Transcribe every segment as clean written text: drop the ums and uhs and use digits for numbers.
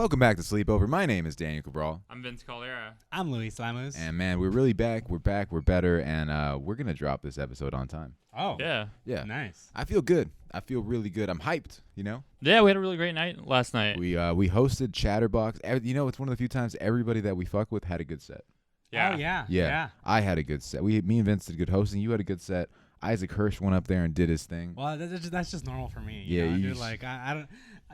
Welcome back to Sleepover. My name is Daniel Cabral. I'm Vince Calera. I'm Luis Lamos. And man, we're really back. We're back. We're better. And we're going to drop this episode on time. Oh. Yeah. Yeah. Nice. I feel good. I feel really good. I'm hyped, you know? Yeah, we had a really great night last night. We hosted Chatterbox. You know, it's one of the few times everybody that we fuck with had a good set. Yeah. Oh, yeah. Yeah. I had a good set. Me and Vince did good hosting. You had a good set. Isaac Hirsch went up there and did his thing. Well, that's just normal for me. Yeah, You know? you Dude, like, I don't...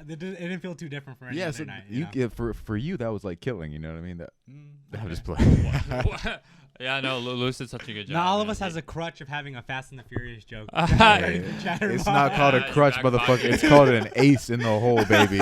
It didn't feel too different for any Yeah, other so night. for you, that was like killing, you know what I mean? I'm Okay. just playing. Yeah, no, Lewis did such a good job. Not all of man. us has a crutch of having a Fast and the Furious joke. It's not called a Yeah, crutch, back motherfucker. pocket. It's called an ace in the hole, baby.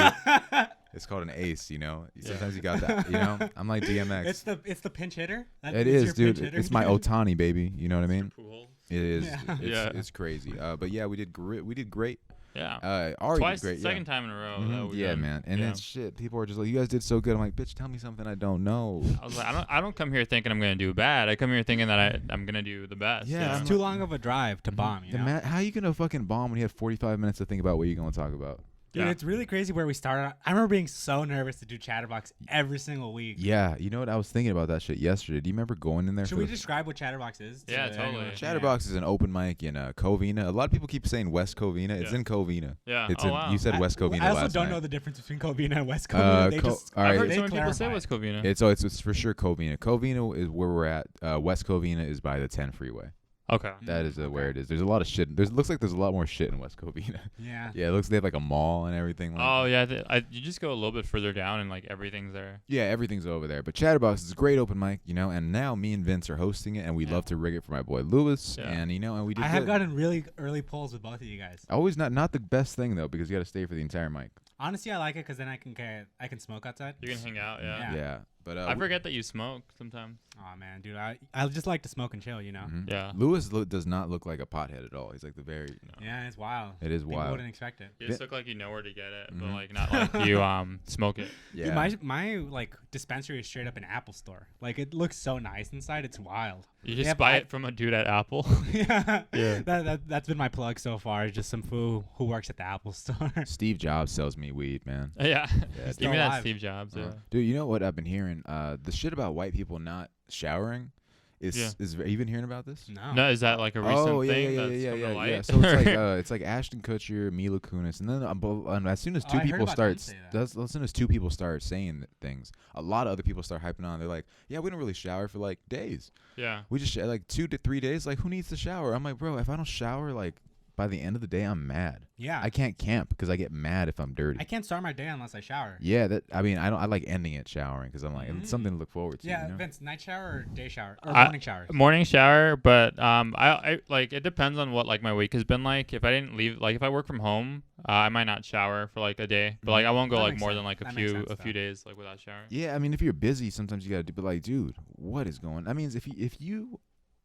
It's called an ace, you know. Sometimes you got that, you know. I'm like DMX. It's the pinch hitter. It is, dude. It's my Otani, baby. You know what I mean? Cool. It is. Yeah. It's crazy. But yeah, we did great. We did great. Yeah. Ari Twice, did great. second time in a row. That we Yeah, done. man. And then shit, people are just like, you guys did so good. I'm like, bitch, tell me something I don't know. I was like, I don't come here thinking I'm gonna do bad. I come here thinking that I'm gonna do the best. Yeah, you know? It's too long of a drive to bomb. You know? How you gonna fucking bomb when you have 45 minutes to think about what you're gonna talk about? Dude, Yeah. it's really crazy where we started. I remember being so nervous to do Chatterbox every single week. Yeah, you know what? I was thinking about that shit yesterday. Do you remember going in there? Should we describe what Chatterbox is? Yeah, to totally. anyone? Chatterbox is an open mic in Covina. A lot of people keep saying West Covina. It's Yeah. in Covina. Yeah. It's Oh, in, wow. You said West Covina I also last don't night. know the difference between Covina and West Covina. They just, all I've right, heard they so many people say clarify. West Covina. It's for sure Covina. Covina is where we're at. West Covina is by the 10 freeway. Okay. That is where it is. There's a lot of shit. Looks like there's a lot more shit in West Covina. Yeah. Yeah, it looks they have like a mall and everything. Like, Oh yeah, you just go a little bit further down and like everything's there. yeah, everything's over there. But Chatterbox is a great open mic, you know. And now me and Vince are hosting it, and we love to rig it for my boy Lewis. Yeah. And and we did. I have good. gotten really early pulls with both of you guys. Always not the best thing though, because you got to stay for the entire mic. Honestly, I like it because then I can smoke outside. You can hang out. Yeah. Yeah. Yeah, but I forget that you smoke sometimes. Oh man, dude, I just like to smoke and chill, you know. Mhm. Yeah. Lewis does not look like a pothead at all. He's like the very. Yeah, it's wild. It is People wild. wouldn't expect it. You just look like you know where to get it, but Mhm. like not like you smoke it. Yeah. Dude, my like dispensary is straight up an Apple store. Like it looks so nice inside. It's wild. You They just have buy i- it from a dude at Apple. Yeah. Yeah. That's been my plug so far. Is just some fool who works at the Apple store. Steve Jobs sells me weed, man. Yeah. He's Give me that alive. Steve Jobs. Yeah. Dude, you know what I've been hearing? The shit about white people not showering is have you been hearing about this? No. No, is that like a recent Oh yeah, thing yeah, that's yeah, come yeah, to yeah. light? So it's like Ashton Kutcher, Mila Kunis, and then as soon as Oh, two I heard people about start, them say that. as soon as two people start saying things, a lot of other people start hyping on. They're like, yeah, we don't really shower for like days. Yeah. We just like 2 to 3 days. Like, who needs to shower? I'm like, bro, if I don't shower, like by the end of the day, I'm mad. Yeah. I can't camp because I get mad if I'm dirty. I can't start my day unless I shower. Yeah, I like ending it showering because I'm like it's something to look forward to. Yeah, you know? Vince, night shower or day shower or I- morning showers? Morning shower, but I like it depends on what like my week has been like. If I didn't leave, like if I work from home, I might not shower for like a day, but like I won't go That like makes more sense. than like That makes sense, a few though. days like without showering. Yeah, I mean, if you're busy, sometimes you gotta do. But like, dude, what is going? I mean, if you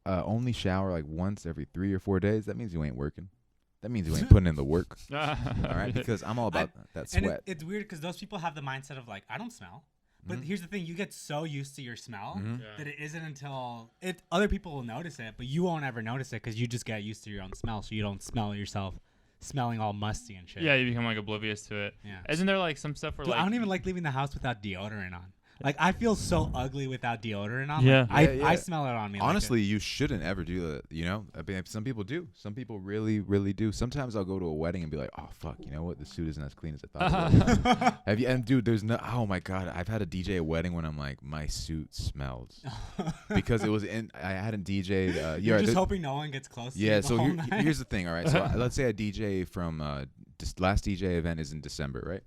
only shower like once every 3 or 4 days, that means you ain't working. That means you ain't putting in the work. All right, because I'm all about that And sweat. it's weird because those people have the mindset of like, I don't smell. But Mhm. here's the thing: you get so used to your smell Mhm. that it isn't until other people will notice it, but you won't ever notice it because you just get used to your own smell, so you don't smell yourself smelling all musty and shit. Yeah, you become like oblivious to it. Yeah. Isn't there like some stuff where Dude, like I don't even like leaving the house without deodorant on. Like I feel so ugly without deodorant on. Yeah. Like, Yeah, I yeah. smell it on me. like Honestly, you shouldn't ever do that. You know, I mean, some people do. Some people really, really do. Sometimes I'll go to a wedding and be like, "Oh fuck, you know what? The suit isn't as clean as I thought it was." Have you? And dude, there's no. Oh my god, I've had a DJ at wedding when I'm like, my suit smells because it was in. I hadn't DJ'd. You're just there- hoping no one gets close. to Yeah. you the So whole night. here's the thing. All right. So let's say I DJ from this last DJ event is in December, right?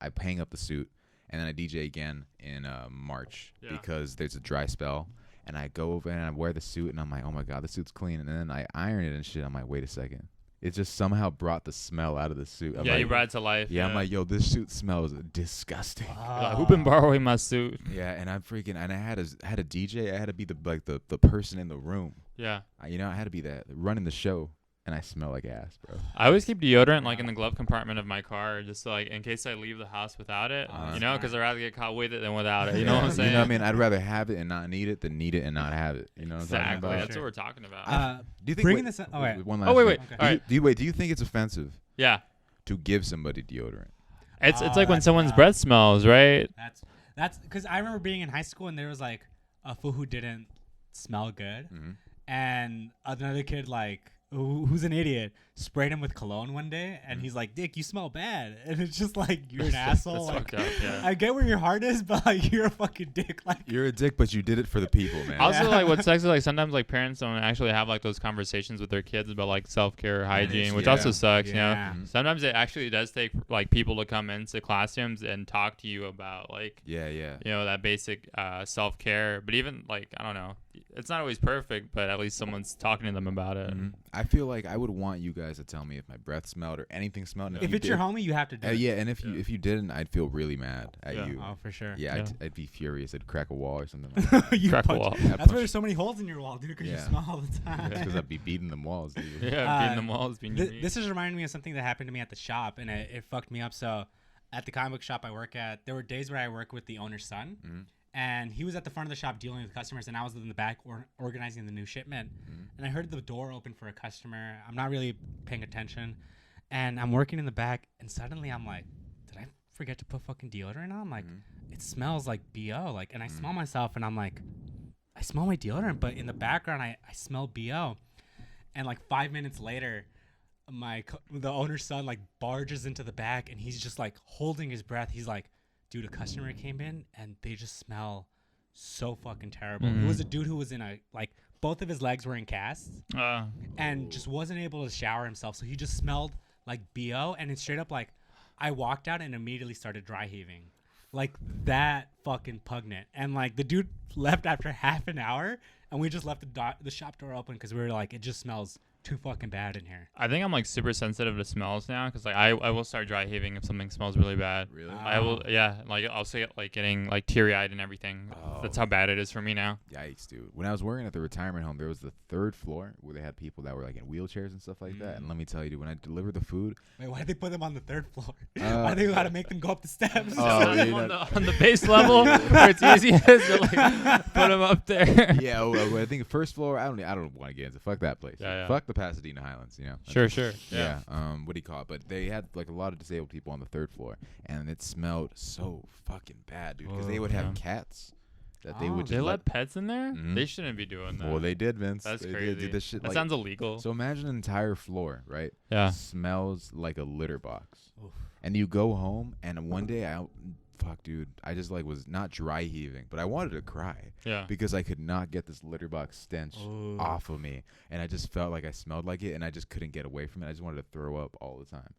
I hang up the suit. And then I DJ again in March Yeah. because there's a dry spell. And I go over and I wear the suit and I'm like, oh my god, the suit's clean. And then I iron it and shit. I'm like, wait a second. It just somehow brought the smell out of the suit. I'm yeah, like, you brought it to life. yeah, I'm like, yo, this suit smells disgusting. You're like, who been borrowing my suit? Yeah, and I'm freaking. And I had a DJ. I had to be the person in the room. Yeah. I had to be that running the show. And I smell like ass, bro. I always keep deodorant like in the glove compartment of my car, just so, like in case I leave the house without it. You know, because I'd rather get caught with it than without it. You know what I'm saying? You know what I mean? I'd rather have it and not need it than need it and not have it. You know what I'm talking Exactly. about? That's Sure. what we're talking about. Do you think bringing this. Oh wait. one last Oh, wait. thing. Okay. All right. Do you think it's offensive Yeah. to give somebody deodorant? It's Oh, like when that's someone's rough. breath smells, right? That's because I remember being in high school and there was like a fool who didn't smell good, Mhm. and another kid like who's an idiot sprayed him with cologne one day, and he's like, "Dick, you smell bad," and it's just like you're an asshole. That's Like, fucked up, yeah. I get where your heart is, but like you're a fucking dick. Like, You're a dick, but you did it for the people, man. Also, Yeah. like what sucks is like sometimes like parents don't actually have like those conversations with their kids about like self-care, hygiene, which yeah. also sucks. You know, Yeah. Mhm. sometimes it actually does take like people to come into classrooms and talk to you about like Yeah. you know that basic self-care. But even like I don't know, it's not always perfect, but at least someone's talking to them about it. Mhm. I feel like I would want you guys to tell me if my breath smelled or anything smelled. And if you it's your did- homie, you have to do it. yeah, and if Yeah. you didn't, I'd feel really mad at Yeah. you. Oh, for sure. Yeah, Yeah. I'd be furious. I'd crack a wall or something like that. You Crack a punch- wall. That's why there's so many holes in your wall, dude. Because you Yeah. smell all the time. That's because I'd be beating them walls, dude. Yeah, beating the walls, being This is reminding me of something that happened to me at the shop, and it fucked me up. So, at the comic book shop I work at, there were days where I work with the owner's son, Mhm. and he was at the front of the shop dealing with customers, and I was in the back organizing the new shipment. Mhm. And I heard the door open for a customer. I'm not really paying attention, and I'm working in the back, and suddenly I'm like, did I forget to put fucking deodorant on? I'm like, Mhm. it smells like BO. Like, and I Mhm. smell myself, and I'm like, I smell my deodorant, but in the background, I smell BO. And like 5 minutes later, the owner's son like barges into the back, and he's just like holding his breath. He's like, dude, a customer came in, and they just smell so fucking terrible. It was a dude who was in a like both of his legs were in casts and just wasn't able to shower himself, so he just smelled like BO. And it's straight up like I walked out and immediately started dry heaving, like that fucking pungent. And like the dude left after half an hour, and we just left the shop door open because we were like, it just smells too fucking bad in here. I think I'm like super sensitive to smells now because like I will start dry heaving if something smells really bad. Really? I will, yeah. Like I'll say it like getting like teary eyed and everything. Oh. That's how bad it is for me now. Yikes, dude. When I was working at the retirement home, there was the 3rd floor where they had people that were like in wheelchairs and stuff like that. And let me tell you, dude, when I delivered the food, Wait, why did they put them on the 3rd floor? Uh, Why do they gotta make them go up the steps? Oh, Put yeah, them that- on the base level where it's easiest to like put them up there. yeah, I think 1st floor. I don't want to get into fuck that place. Yeah, yeah. Fuck the Pasadena Highlands. You know. Sure. Yeah. What do you call it? But they had like a lot of disabled people on the 3rd floor, and it smelled so fucking bad, dude. Because they would have Yeah. cats that they Oh, would They just let pets in there? Mhm. They shouldn't be doing that. Well, they did, Vince. That's They crazy. did this shit, That like, sounds illegal. so imagine an entire floor, right? Yeah. Smells like a litter box. Oof. And you go home, and one day fuck, dude, I just like was not dry heaving, but I wanted to cry Yeah. because I could not get this litter box stench Ooh. off of me, and I just felt like I smelled like it, and I just couldn't get away from it. I just wanted to throw up all the time.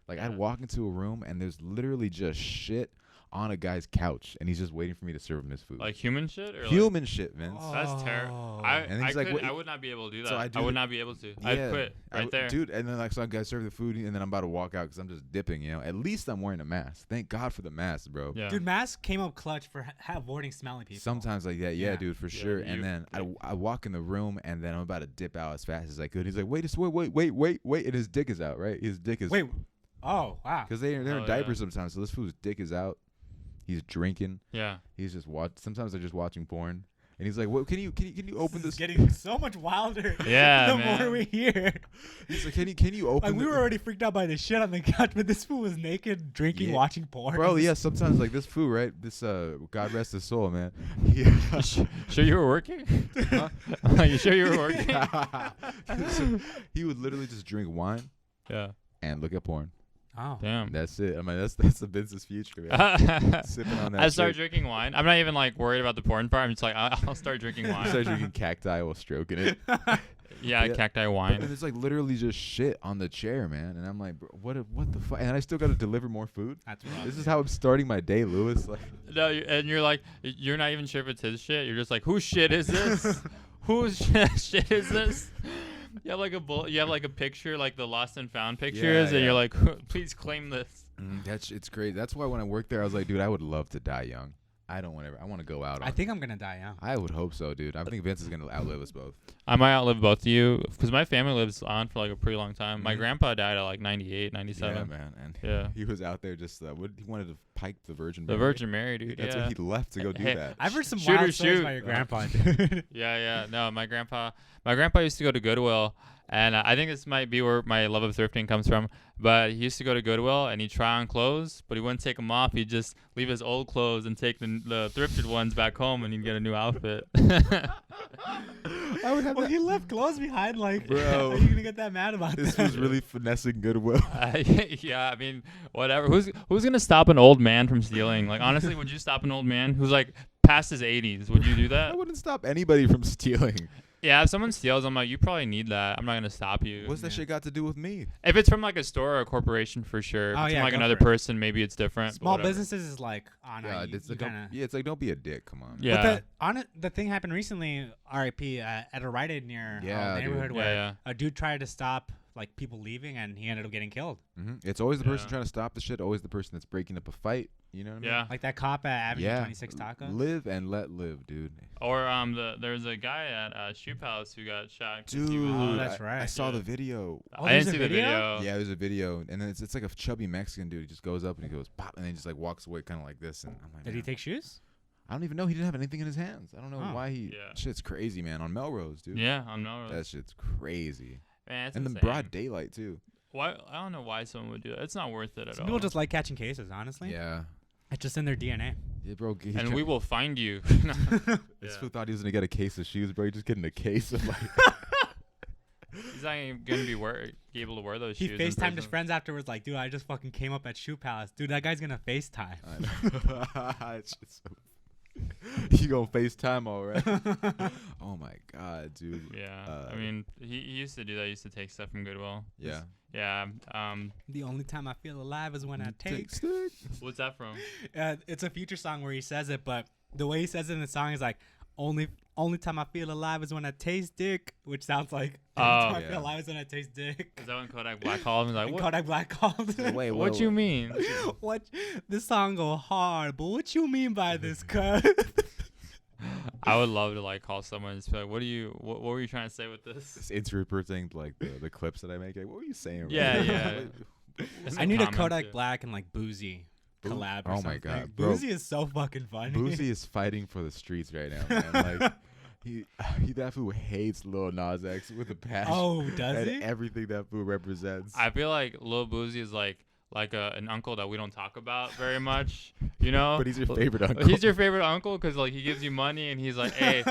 Like I'd Yeah. walk into a room, and there's literally just shit on a guy's couch, and he's just waiting for me to serve him his food. Like human shit or human shit, Vince. Oh. That's terrible. And he's like, "What- I would not be able to do that. So I I do would the- not be able to. Yeah, I'd quit right there. dude. And then like, so I serve the food, and then I'm about to walk out because I'm just dipping. You know, at least I'm wearing a mask. Thank God for the mask, bro. Yeah. Dude, mask came up clutch for avoiding smelly people. Sometimes like that, yeah, Yeah. dude, for Yeah, sure. you- And then like- I walk in the room, and then I'm about to dip out as fast as I could. He's like, wait, and his dick is out, right? His dick is Wait. Oh, wow. because they're Oh, in diapers sometimes. So this fool's dick is out. He's drinking. Yeah. He's just Sometimes they're just watching porn, and he's like, "What? Can you open This is this?" getting so much wilder Yeah, the man. more we hear. He's like, "Can you open?" Like, we the-" were already freaked out by the shit on the couch, but this fool was naked, drinking, Yeah. watching porn. Bro, yeah, sometimes like this fool, right? This God rest his soul, man. Yeah. Sure you were working? Huh? You sure you were working? So he would literally just drink wine Yeah. and look at porn. Oh. Damn. That's it. I mean, that's the business's future, man. Sipping on that. I start shit. drinking wine. I'm not even like worried about the porn part. I'm just like I'll start drinking You wine. start drinking cacti while stroking it. Yeah, Yeah. cacti And wine. it's like literally just shit on the chair, man. And I'm like, bro, what the fuck? And I still got to deliver more food. That's rough. This is how I'm starting my day, Lewis. Like, No, and you're like you're not even sure if it's his shit. You're just like, whose shit is this? Whose shit is this? You have like you have like a picture, like the lost and found pictures, and yeah. you're like, please claim this. it's crazy. That's why when I worked there, I was like, dude, I would love to die young. I don't want to. I want to go out. I think I'm gonna die young. I would hope so, dude. I think Vince is gonna outlive us both. I might outlive both of you because my family lives on for like a pretty long time. My Mhm. grandpa died at like 98, 97. Yeah, man. And Yeah. he was out there just he wanted to pike the Virgin. The Mary. Virgin Mary, dude. That's yeah. what he left to go do Hey, that. I've heard some Shoot or wild stories shoot. about your grandpa, dude. Yeah. No, my grandpa used to go to Goodwill, And I think this might be where my love of thrifting comes from. But he used to go to Goodwill and he'd try on clothes, but he wouldn't take them off. He'd just leave his old clothes and take the thrifted ones back home, and he'd get a new outfit. I would have Well, that. he left clothes behind. Like, Bro. how are you gonna get that mad about This that? was really finessing Goodwill. Yeah, I mean, whatever. Who's gonna stop an old man from stealing? Like, honestly, would you stop an old man who's like past his 80s? Would you do I that? wouldn't stop anybody from stealing. Yeah, if someone steals, I'm like, you probably need that. I'm not gonna stop you. What's that shit got to do with me? If it's from like a store or a corporation, for sure. If Oh, it's yeah, from like go another for it. person, maybe it's different. but Small whatever. businesses is like, oh no, Yeah, you, it's you like, don't, kinda. yeah, it's like don't be a dick. Come on. Yeah. But the thing happened recently, R.I.P. At a Rite Aid near Yeah, our dude. neighborhood Yeah, where yeah. a dude tried to stop like people leaving and he ended up getting killed. It's always the person Yeah. trying to stop the shit. Always the person that's breaking up a fight. You know what I mean? Yeah. Like that cop at Avenue Yeah. 26 Taco. Live and let live, dude. Or there's a guy at Shoe Palace who got shot. 'cause he Dude, was, Oh, that's I right. saw Yeah. the video. Oh, I didn't there's a see the video? video. Yeah, there's a video, and then it's like a chubby Mexican dude. He just goes up and he goes pop, and then he just like walks away, kind of like this. And I'm like, Did he man, take shoes? I don't even know. He didn't have anything in his hands. I don't know Oh. why he. Yeah. Shit's crazy, man. On Melrose, dude. Yeah, I know. That shit's crazy. Man, it's And the insane. broad daylight too. Why? I don't know why someone would do that. It's not worth it at Some all. people just like catching cases, honestly. Yeah. It's just in their DNA. Yeah, bro. and we will find you. This fool thought he was gonna get a case of shoes, bro. He just getting a case of like. He's not even gonna be able to wear those He shoes. in FaceTimed his prison. friends afterwards, like, dude, I just fucking came up at Shoe Palace. Dude, that guy's gonna FaceTime. I know. It's just so you gonna FaceTime, all right? Oh my god, dude. Yeah, I mean, he used to do that. He used to take stuff from Goodwill. Yeah. Yeah. The only time I feel alive is when I take. stick. What's that from? It's a Future song where he says it, but the way he says it in the song is like, only time I feel alive is when I taste dick, which sounds like the only time I yeah. feel alive is when I taste dick. Is that when Kodak Black called him? He's like, And what? Kodak Black called. Wait, What you mean? What? This song go hard, but what you mean by this cut? I would love to like call someone and just be like, what were you trying to say with this? It's interpreting like the clips that I make. Like, what were you saying? Yeah, bro? yeah. I Some need a comments, Kodak yeah. Black and like Boozy collab. Or Oh my something. God, bro. Boozy is so fucking funny. Boosie is fighting for the streets right now, man. Like he that fool hates Lil Nas X with a passion. Oh, does and he? everything that fool represents. I feel like Lil Boozy is like an uncle that we don't talk about very much, you know. But he's your favorite uncle. He's your favorite uncle because like he gives you money and he's like, hey,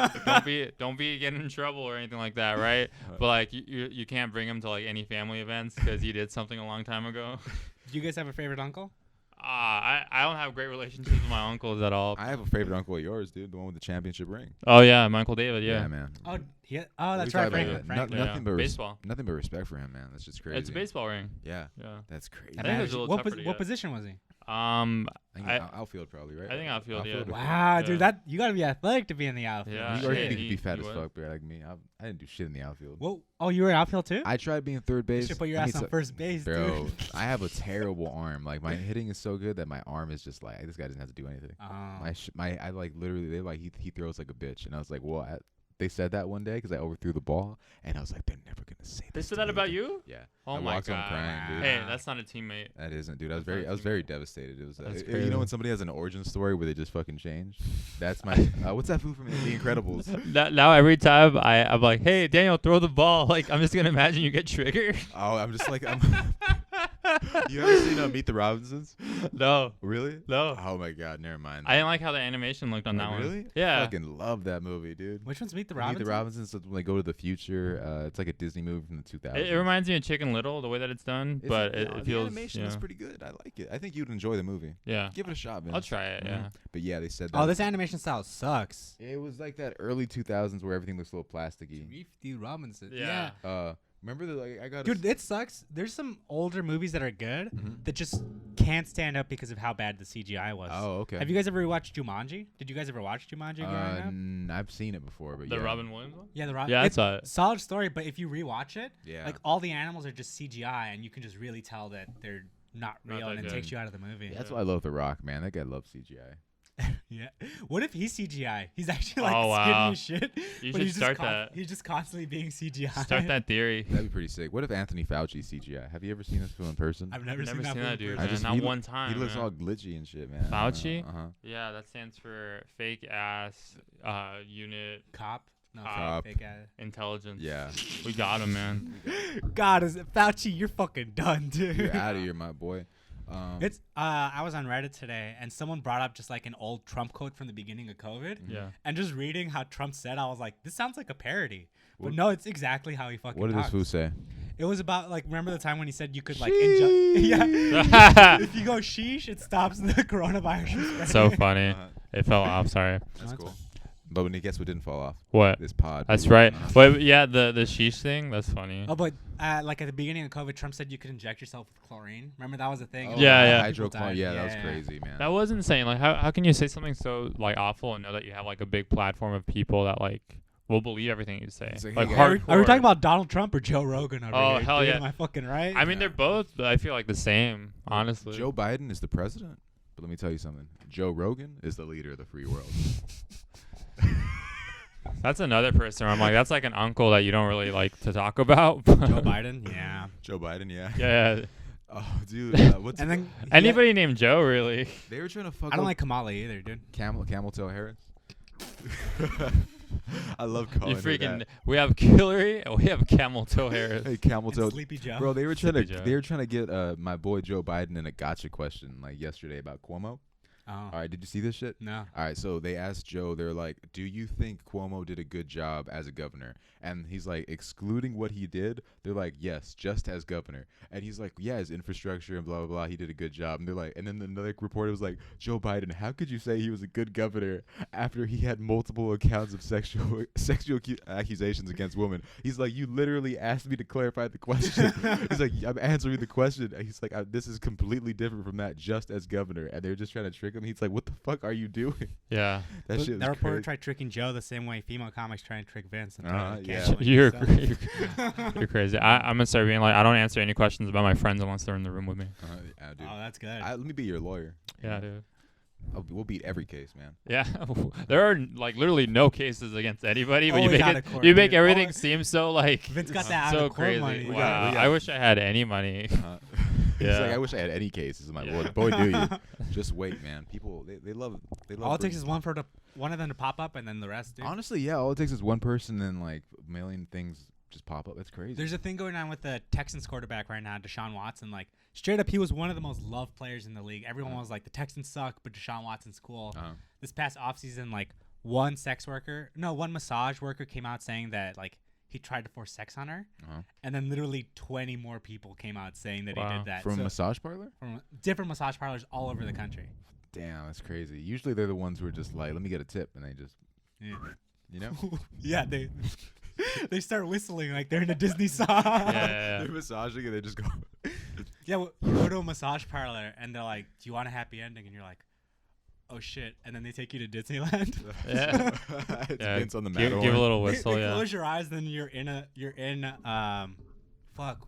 don't be getting in trouble or anything like that, right? But like you can't bring him to like any family events because he did something a long time ago. Do you guys have a favorite uncle? I don't have great relationships with my uncles at all. I have a favorite uncle of yours, dude. The one with the championship ring. Oh yeah, my Uncle David. Yeah, man. Oh, yeah. Oh, that's We right, talked about Franklin. that. Franklin. Yeah. Nothing but Baseball. Nothing but respect for him, man. That's just crazy. It's a baseball ring. Yeah, Yeah. that's crazy. I think it was a little tougher to what get. position was he? I I think outfield probably, right? I think outfield, yeah. Wow, Yeah. dude, that you gotta be athletic to be in the outfield. Yeah. You already Yeah, need to he- be fat he as was. fuck, bro, like me. I didn't do shit in the outfield. Whoa. Oh, you were in outfield too? I tried being third You base. should put your I ass mean, on first base, bro. dude. I have a terrible arm. Like my hitting is so good that my arm is just like this guy doesn't have to do anything. Oh. I like literally they like he throws like a bitch, and I was like, well, they said that one day because I overthrew the ball, and I was like, they're never gonna say They this said to that me about again. you? Yeah. Oh I my walked home god. crying, dude. Hey, that's not a teammate. That isn't, dude. I was That's not a very teammate. devastated. It was That's you crazy. know when somebody has an origin story where they just fucking change. That's my what's that food from The Incredibles? Now every time I'm like, hey Daniel, throw the ball. Like I'm just gonna imagine you get triggered. Oh, I'm just like You ever seen Meet the Robinsons? No, Really? no. Oh my god, never mind. I didn't like how the animation looked on that one. Really? Yeah. Fucking love that movie, dude. Which one's Meet the Meet Robinsons? the Robinsons. So when they go to the future, it's like a Disney movie from the 2000s. It reminds me of Chicken Little, the way that it's done, but it the feels. animation yeah. is pretty good. I like it. I think you'd enjoy the movie. Yeah. Give it a shot, man. I'll try it. Yeah. But yeah, they said that. Oh, this animation style sucks. It was like that early 2000s where everything looks a little plasticky. Meet the Robinsons. Yeah. Remember the like I got Dude, it sucks. There's some older movies that are good Mhm. that just can't stand up because of how bad the CGI was. Oh, okay. Have you guys ever watched Jumanji? Did you guys ever watch Jumanji growing up? I've seen it before, but The yeah. Robin Williams one. Yeah, the Yeah, I it's saw it. solid story, but if you rewatch it, Yeah. like all the animals are just CGI, and you can just really tell that they're not Not real, that and it good. takes you out of the movie. That's why I love The Rock, man. That guy loves CGI. Yeah. What if he's CGI? He's actually like Oh, skinny wow. as shit. You but should he's start just that. He's just constantly being CGI. Start that theory. That'd be pretty sick. What if Anthony Fauci CGI? Have you ever seen this film in person? I've never, Never seen movie that dude, in man. person. Not he one time. He looks man. all glitchy and shit, man. Fauci? Uh huh. Yeah, that stands for fake ass unit Cop. No, Cop. fake ass. Intelligence. Yeah. We got him, man. God, is it Fauci? You're fucking done, dude. You're out of here, my boy. It's I was on Reddit today and someone brought up just like an old Trump quote from the beginning of COVID. Yeah. And just reading how Trump said, I was like, this sounds like a parody. But What- no, it's exactly how he fucking What did talks. this fool say? It was about like remember the time when he said you could like Sheesh. yeah. If you go sheesh, it stops the coronavirus. from spreading. So funny. Uh-huh. It fell off. Sorry. That's that's cool. But when guess what didn't fall off? What? This pod. That's right. Uh-huh. Wait, yeah, the sheesh thing. That's funny. Oh, but like at the beginning of COVID, Trump said you could inject yourself with chlorine. Remember that was a thing. Oh, Yeah, yeah. People Hydrochlor. died. Yeah, that was crazy, man. That was insane. Like, how can you say something so like awful and know that you have like a big platform of people that like will believe everything you say? It's like, Like, hey, Are we hardcore. talking about Donald Trump or Joe Rogan over Oh, here? hell dude? yeah. Am I fucking right? I mean, they're both. I feel like the same. Honestly. Joe Biden is the president. But let me tell you something. Joe Rogan is the leader of the free world. That's another person where I'm like, that's like an uncle that you don't really like to talk about. Joe Biden, yeah. Joe Biden, yeah. Yeah. Oh, dude. What's And then Anybody named Joe, really? They were trying to fuck I don't up like Kamala either, dude. Camel Toe Harris. I love calling You her freaking. that. We have Hillary and we have Camel Toe Harris. Hey, Camel And Toe. Sleepy Joe. Bro, they were trying Sleepy to Joe. they were trying to get my boy Joe Biden in a gotcha question like yesterday about Cuomo. Oh, All right, did you see this shit? no. All right, so they asked Joe, they're like, do you think Cuomo did a good job as a governor? And he's like, excluding what he did, they're like, yes, just as governor. And he's like, yeah, his infrastructure and blah, blah, blah, he did a good job. And they're like, and then another reporter was like, Joe Biden, how could you say he was a good governor after he had multiple accounts of sexual accusations against women? He's like, you literally asked me to clarify the question. He's like, I'm answering the question. And he's like, this is completely different from that, just as governor. And they're just trying to trick him. He's like, what the fuck are you doing? Yeah. That But shit that was reporter crazy. tried tricking Joe the same way female comics try and trick Vince. And Yeah. You're you're crazy. I'm gonna start being like, I don't answer any questions about my friends unless they're in the room with me. Yeah, dude. Oh, that's good. Let me be your lawyer. Yeah, dude. We'll beat every case, man. Yeah, there are like literally no cases against anybody, but you Always make out it, of court, you make dude. everything Always- seem so like Vince got that out so of court crazy. money. We Wow, got- I wish I had any money. He's Yeah. like, I wish I had any cases in my Yeah. boy. Boy, do you? Just wait, man. People, they love. All it takes is one of them to pop up, and then the rest. Dude. Honestly, yeah. All it takes is one person, and like a million things just pop up. That's crazy. There's a thing going on with the Texans quarterback right now, Deshaun Watson. Like straight up, he was one of the most loved players in the league. Everyone was like, the Texans suck, but Deshaun Watson's cool. This past offseason, like one massage worker came out saying that like he tried to force sex on her, and then literally 20 more people came out saying that he Wow. did that. From So- a massage parlor. from different massage parlors all over the country. Damn, that's crazy. Usually they're the ones who are just like, let me get a tip, and they just, Yeah, you know, yeah they they start whistling like they're in a Disney song. Yeah. they're massaging and they just go. Yeah, well, you go to a massage parlor and they're like, "Do you want a happy ending?" And you're like, "Oh shit!" And then they take you to Disneyland. Yeah. It's Yeah, Vince on the give a Matterhorn. little They whistle. Yeah. close your eyes, then you're in fuck,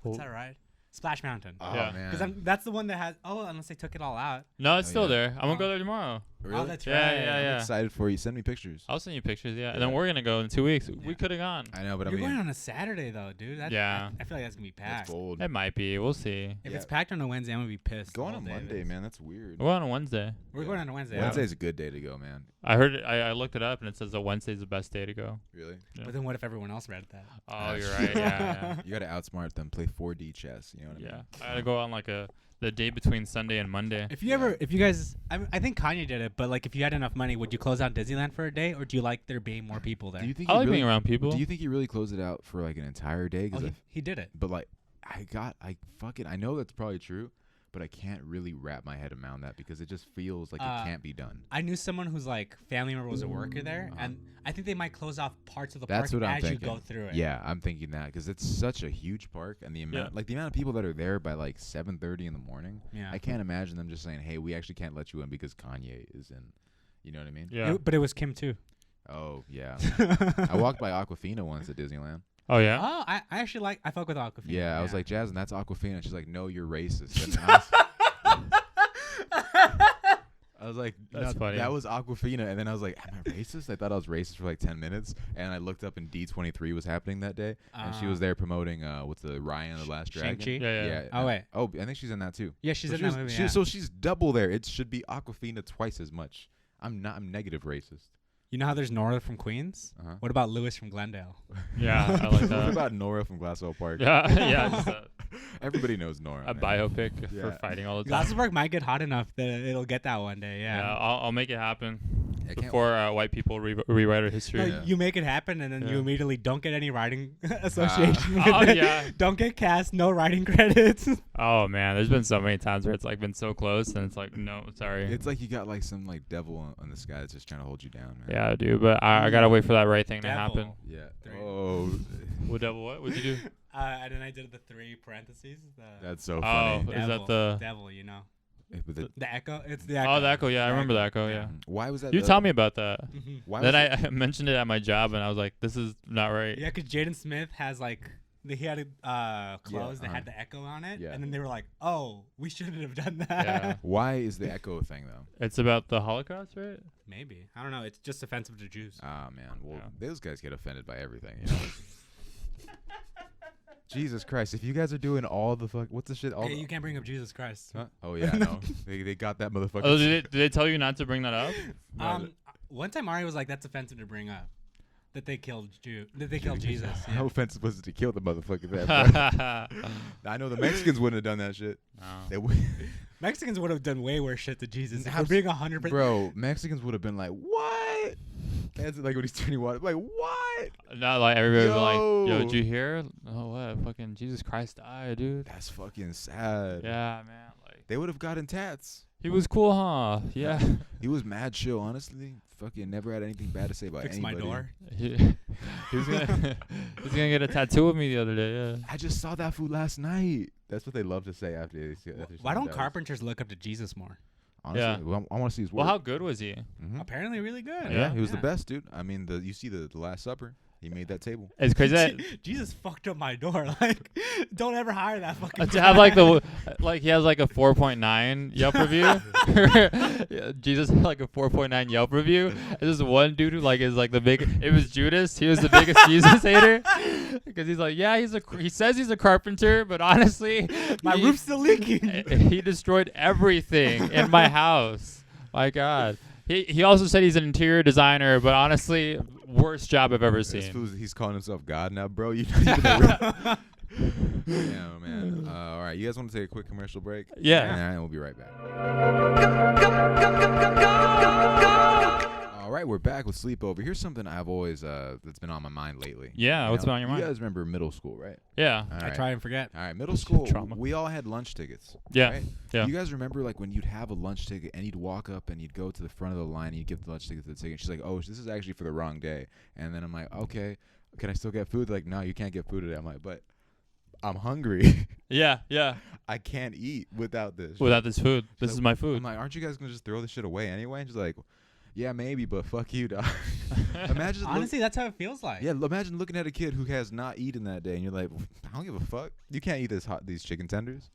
what's that ride? Splash Mountain. Oh Yeah. man. Because that's the one that has. Oh, unless they took it all out. No, it's Oh, still yeah. there. I'm gonna go there tomorrow. Really? Oh, that's Yeah, right. yeah, I'm yeah. excited for you. Send me pictures. I'll send you pictures. Yeah, and Yeah. then we're gonna go in 2 weeks. Yeah. We could have gone. I know, but I You're mean, going on a Saturday though, dude. Yeah. I feel like that's gonna be that's packed. bold. It might be. We'll see. If Yeah. it's packed on a Wednesday, I'm gonna be pissed. Going all on day, Monday, Vince. man. That's weird. We're going on Wednesday. We're going on a Wednesday. Wednesday's a good day to go, man. I heard. I looked it up and it says that Wednesday's the best day to go. Really? Yeah. But then what if everyone else read that? Oh, you're That's right. true. Yeah. You gotta outsmart them. Play 4D chess. You know what Yeah. I mean? I gotta go on like the day between Sunday and Monday. If you guys, I think Kanye did it, but like if you had enough money, would you close out Disneyland for a day, or do you like there being more people there? Do you think? I he like really, being around people. Do you think he really closed it out for like an entire day? Oh, Cause he did it. but like, I know that's probably true, but I can't really wrap my head around that because it just feels like it can't be done. I knew someone whose like family member was a worker there, and I think they might close off parts of the That's park what I'm as thinking. you go through it. Yeah, I'm thinking that because it's such a huge park, and the amount, Yeah. like the amount of people that are there by like 7:30 in the morning. Yeah. I can't imagine them just saying, "Hey, we actually can't let you in because Kanye is in." You know what I mean? Yeah. But it was Kim too. Oh yeah. I walked by Aquafina once at Disneyland. Oh yeah. Oh, I actually I fuck with Aquafina. Yeah, I was like, Jasmine, that's Aquafina. And she's like, no, you're racist. And I was like, That's no, funny. that was Aquafina. And then I was like, am I racist? I thought I was racist for like 10 minutes. And I looked up and D23 was happening that day. And she was there promoting what's the Ryan and the Last Dragon. Shang-Chi? Yeah. Oh, wait. Oh, I think she's in that too. Yeah, she's So in she that was- movie. So she's double there. It should be Aquafina twice as much. I'm negative racist. You know how there's Nora from Queens? Uh-huh. What about Lewis from Glendale? Yeah, I like What that. about Nora from Glassell Park? Yeah, yeah. Just Everybody knows Nora. a man. biopic Yeah. for fighting all the time. Glassell Park might get hot enough that it'll get that one day. Yeah, Yeah. I'll make it happen I can't before white people rewrite our No, history. Yeah. You make it happen, and then you Yeah. immediately don't get any writing association with Oh, it. yeah. Don't get cast, no writing credits. Oh man, there's been so many times where it's like been so close, and it's like, no, sorry. It's like you got like some like devil on the sky that's just trying to hold you down, man. Yeah, dude, but I gotta wait for that right thing to Devil. happen. Yeah. Three. Oh, What devil? What? What'd you do? And then I did the 3 parentheses. that's so Oh, funny. is that the? devil? You know, But the- the echo. It's the echo. Oh, the echo. Yeah, I remember the echo. Yeah. Why was that? You tell me about that. Mhm. Why Then was I mentioned it at my job, and I was like, "This is not right." Yeah, because Jaden Smith has like he had clothes that uh-huh. had the echo on it, Yeah. and then they were like, "Oh, we shouldn't have done that." Yeah. Why is the echo thing though? It's about the Holocaust, right? Maybe I don't know. It's just offensive to Jews. Ah man, well Yeah. those guys get offended by everything. You know? Jesus Christ! If you guys are doing all the fuck, what's the shit? All Hey, the, you can't bring up Jesus Christ. huh? Oh yeah, no, they got that motherfucker. Oh, did they tell you not to bring that up? One time Mario was like, "That's offensive to bring up." That they killed Jesus. How Yeah. offensive was it to kill the motherfucker? That, bro? No. I know the Mexicans wouldn't have done that shit. They would, Mexicans would have done way worse shit to Jesus. If we're Abs- being 100%. bro. Mexicans would have been like, "What?" That's like when he's turning water. Like, what? Not like everybody would be like, Yo. "Yo, did you hear? Oh, what? Fucking Jesus Christ died, dude." That's fucking sad. Yeah, man. Like, They would have gotten tats. he was cool, huh? Yeah. He was mad chill, honestly. Fucking never had anything bad to say about Fix anybody. my door. he was gonna he's gonna get a tattoo of me the other day. Yeah. I just saw that food last night. That's what they love to say after. Why don't carpenters look up to Jesus more? Honestly, Yeah. well, I want to see his work. Well, how good was he? Mhm. Apparently, really good. Yeah, he was the best, dude. I mean, you see the Last Supper. He made that table. It's crazy that Jesus fucked up my door. Like, don't ever hire that fucking. to have like guy. he has like a 4.9 Yelp review. Yeah, Jesus had like a 4.9 Yelp review. And this one dude who like is like the big. It was Judas. He was the biggest Jesus hater because he's like, yeah, he says he's a carpenter, but honestly, My he- roof's still leaking. he destroyed everything in my house. My God. He also said he's an interior designer, but honestly, worst job I've ever This seen. fool's- he's calling himself God now, bro. You don't even know. Yeah, man. All right, you guys want to take a quick commercial break? Yeah. And we'll be right back. All right, we're back with Sleepover. Here's something I've always that's been on my mind lately. Yeah, You what's know, been on your mind? You guys remember middle school, right? Yeah. All I right. try and forget. All right, middle school, Trauma. we all had lunch tickets. Yeah. Right? Yeah. You guys remember like when you'd have a lunch ticket and you'd walk up and you'd go to the front of the line and you'd give the lunch ticket to the ticket. She's like, "Oh, this is actually for the wrong day." And then I'm like, "Okay, can I still get food?" They're like, "No, you can't get food today." I'm like, "But I'm hungry. Yeah. Yeah. I can't eat without this." Without this food. This like, is my I'm food. like, "Aren't you guys gonna just throw this shit away anyway?" And she's like, "Yeah, maybe, but fuck you, dog." Imagine Honestly, that's how it feels like. yeah, imagine looking at a kid who has not eaten that day, and you're like, "I don't give a fuck. You can't eat these chicken tenders.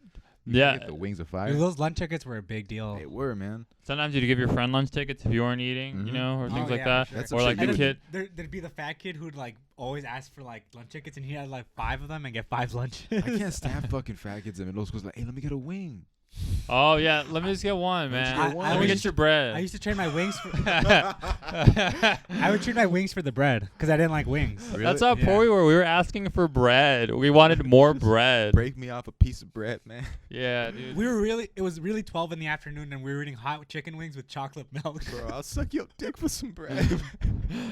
You Yeah. can't get the wings of Dude, fire." those lunch tickets were a big deal. They were, man. Sometimes you'd give your friend lunch tickets if you weren't eating, you Mhm. know, or things like yeah, that. for That's sure. Or some like shit the you kid. There'd be the fat kid who'd like always ask for like lunch tickets, and he had like 5 of them and get 5 lunches. I can't stand fucking fat kids in middle school. It's like, "Hey, let me get a wing." Oh yeah, let me just get one, man. get one. Let me get your bread. I used to trade my wings for. I would trade my wings for the bread because I didn't like wings. Really? That's how Yeah. poor we were. We were asking for bread. We wanted more bread. Break me off a piece of bread, man. Yeah, dude. It was really 12 in the afternoon, and we were eating hot chicken wings with chocolate milk. Bro, I'll suck your dick for some bread.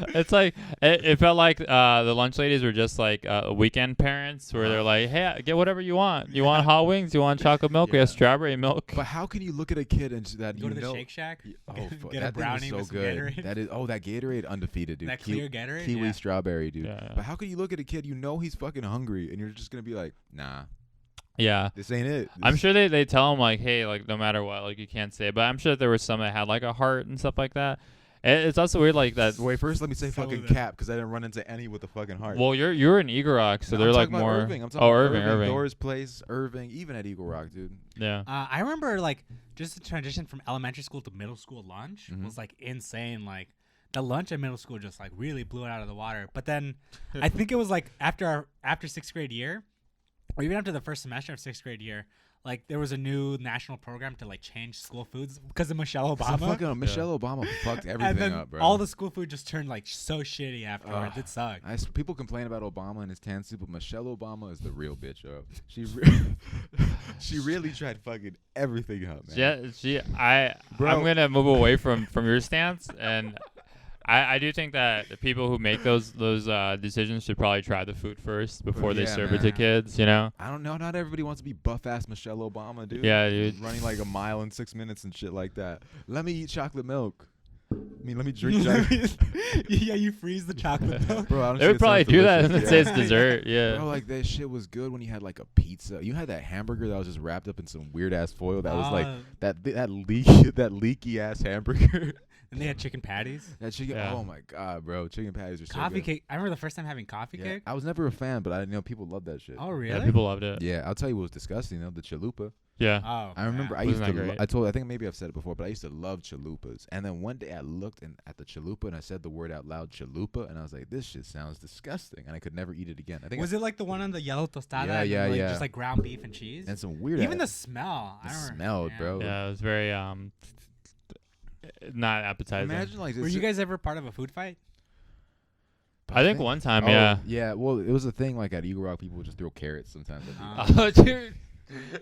It's like it felt like the lunch ladies were just like weekend parents, where they're like, "Hey, get whatever you want. You want hot wings? You want chocolate milk? We have Yeah. strawberry milk." But how can you look at a kid and that Go you to the know? Shake Shack. Oh, fuck, get that a brownie thing was with so some good. Gatorade. That is, that Gatorade undefeated, dude. That clear Gatorade. Kiwi yeah. strawberry, dude. Yeah, yeah. But how can you look at a kid you know he's fucking hungry and you're just gonna be like, "Nah, Yeah. this ain't it." I'm This- sure they tell them like, hey, like no matter what, like you can't say it. But I'm sure there were some that had like a heart and stuff like that. It's also weird like that. Wait, first let me say Some fucking of them. cap because I didn't run into any with a fucking heart. Well, you're in Eagle Rock, so No, they're I'm like talking about more. Irving. I'm talking Oh, about Irving. Doris Place, Irving, even at Eagle Rock, dude. Yeah. I remember like just the transition from elementary school to middle school lunch Mhm. was like insane. Like the lunch at middle school just like really blew it out of the water. But then I think it was like after 6th grade year, or even after the first semester of 6th grade year, like there was a new national program to like change school foods because of Michelle So Obama. fucking Michelle Obama fucked And everything then up, bro. all the school food just turned like so shitty afterwards. Ugh. It sucked. People complain about Obama and his tan suit, but Michelle Obama is the real bitch, yo. She really tried fucking everything up, man. Bro. I'm gonna move away from your stance, and I do think that the people who make those decisions should probably try the food first before they Yeah, serve man. it to kids. You know? I don't know. Not everybody wants to be buff ass Michelle Obama, dude. Yeah, dude. Running like a mile in 6 minutes and shit like that. Let me eat chocolate milk. I mean, let me drink chocolate. Yeah, you freeze the chocolate milk. Bro, I don't They would shit, it probably sounds do that delicious. and say it's dessert. Yeah. Bro, like that shit was good when you had like a pizza. You had that hamburger that was just wrapped up in some weird ass foil that was like that leaky ass hamburger. And they had chicken patties. That chicken. Yeah. Oh my god, bro, chicken patties are so Coffee good. cake. I remember the first time having coffee Yeah, cake. I was never a fan, but I know people love that shit. Oh, really? Yeah, people loved it. Yeah, I'll tell you what was disgusting though, the chalupa. Yeah. Oh, I remember yeah. I used Wasn't to. that great? I think maybe I've said it before, but I used to love chalupas. And then one day I looked at the chalupa and I said the word out loud, chalupa, and I was like, this shit sounds disgusting, and I could never eat it again. I think Was it like the one on the yellow tostada? Yeah, and yeah, like yeah. Just like ground beef and cheese. and some weird. Even the ass- smell. I the don't smell, yeah. bro. Yeah, it was very not appetizing. Imagine like this. Were you guys ever part of a food fight? I think one time, Oh, yeah. Yeah, well, it was a thing like at Eagle Rock, people would just throw carrots sometimes. At Oh. people. Oh, dude.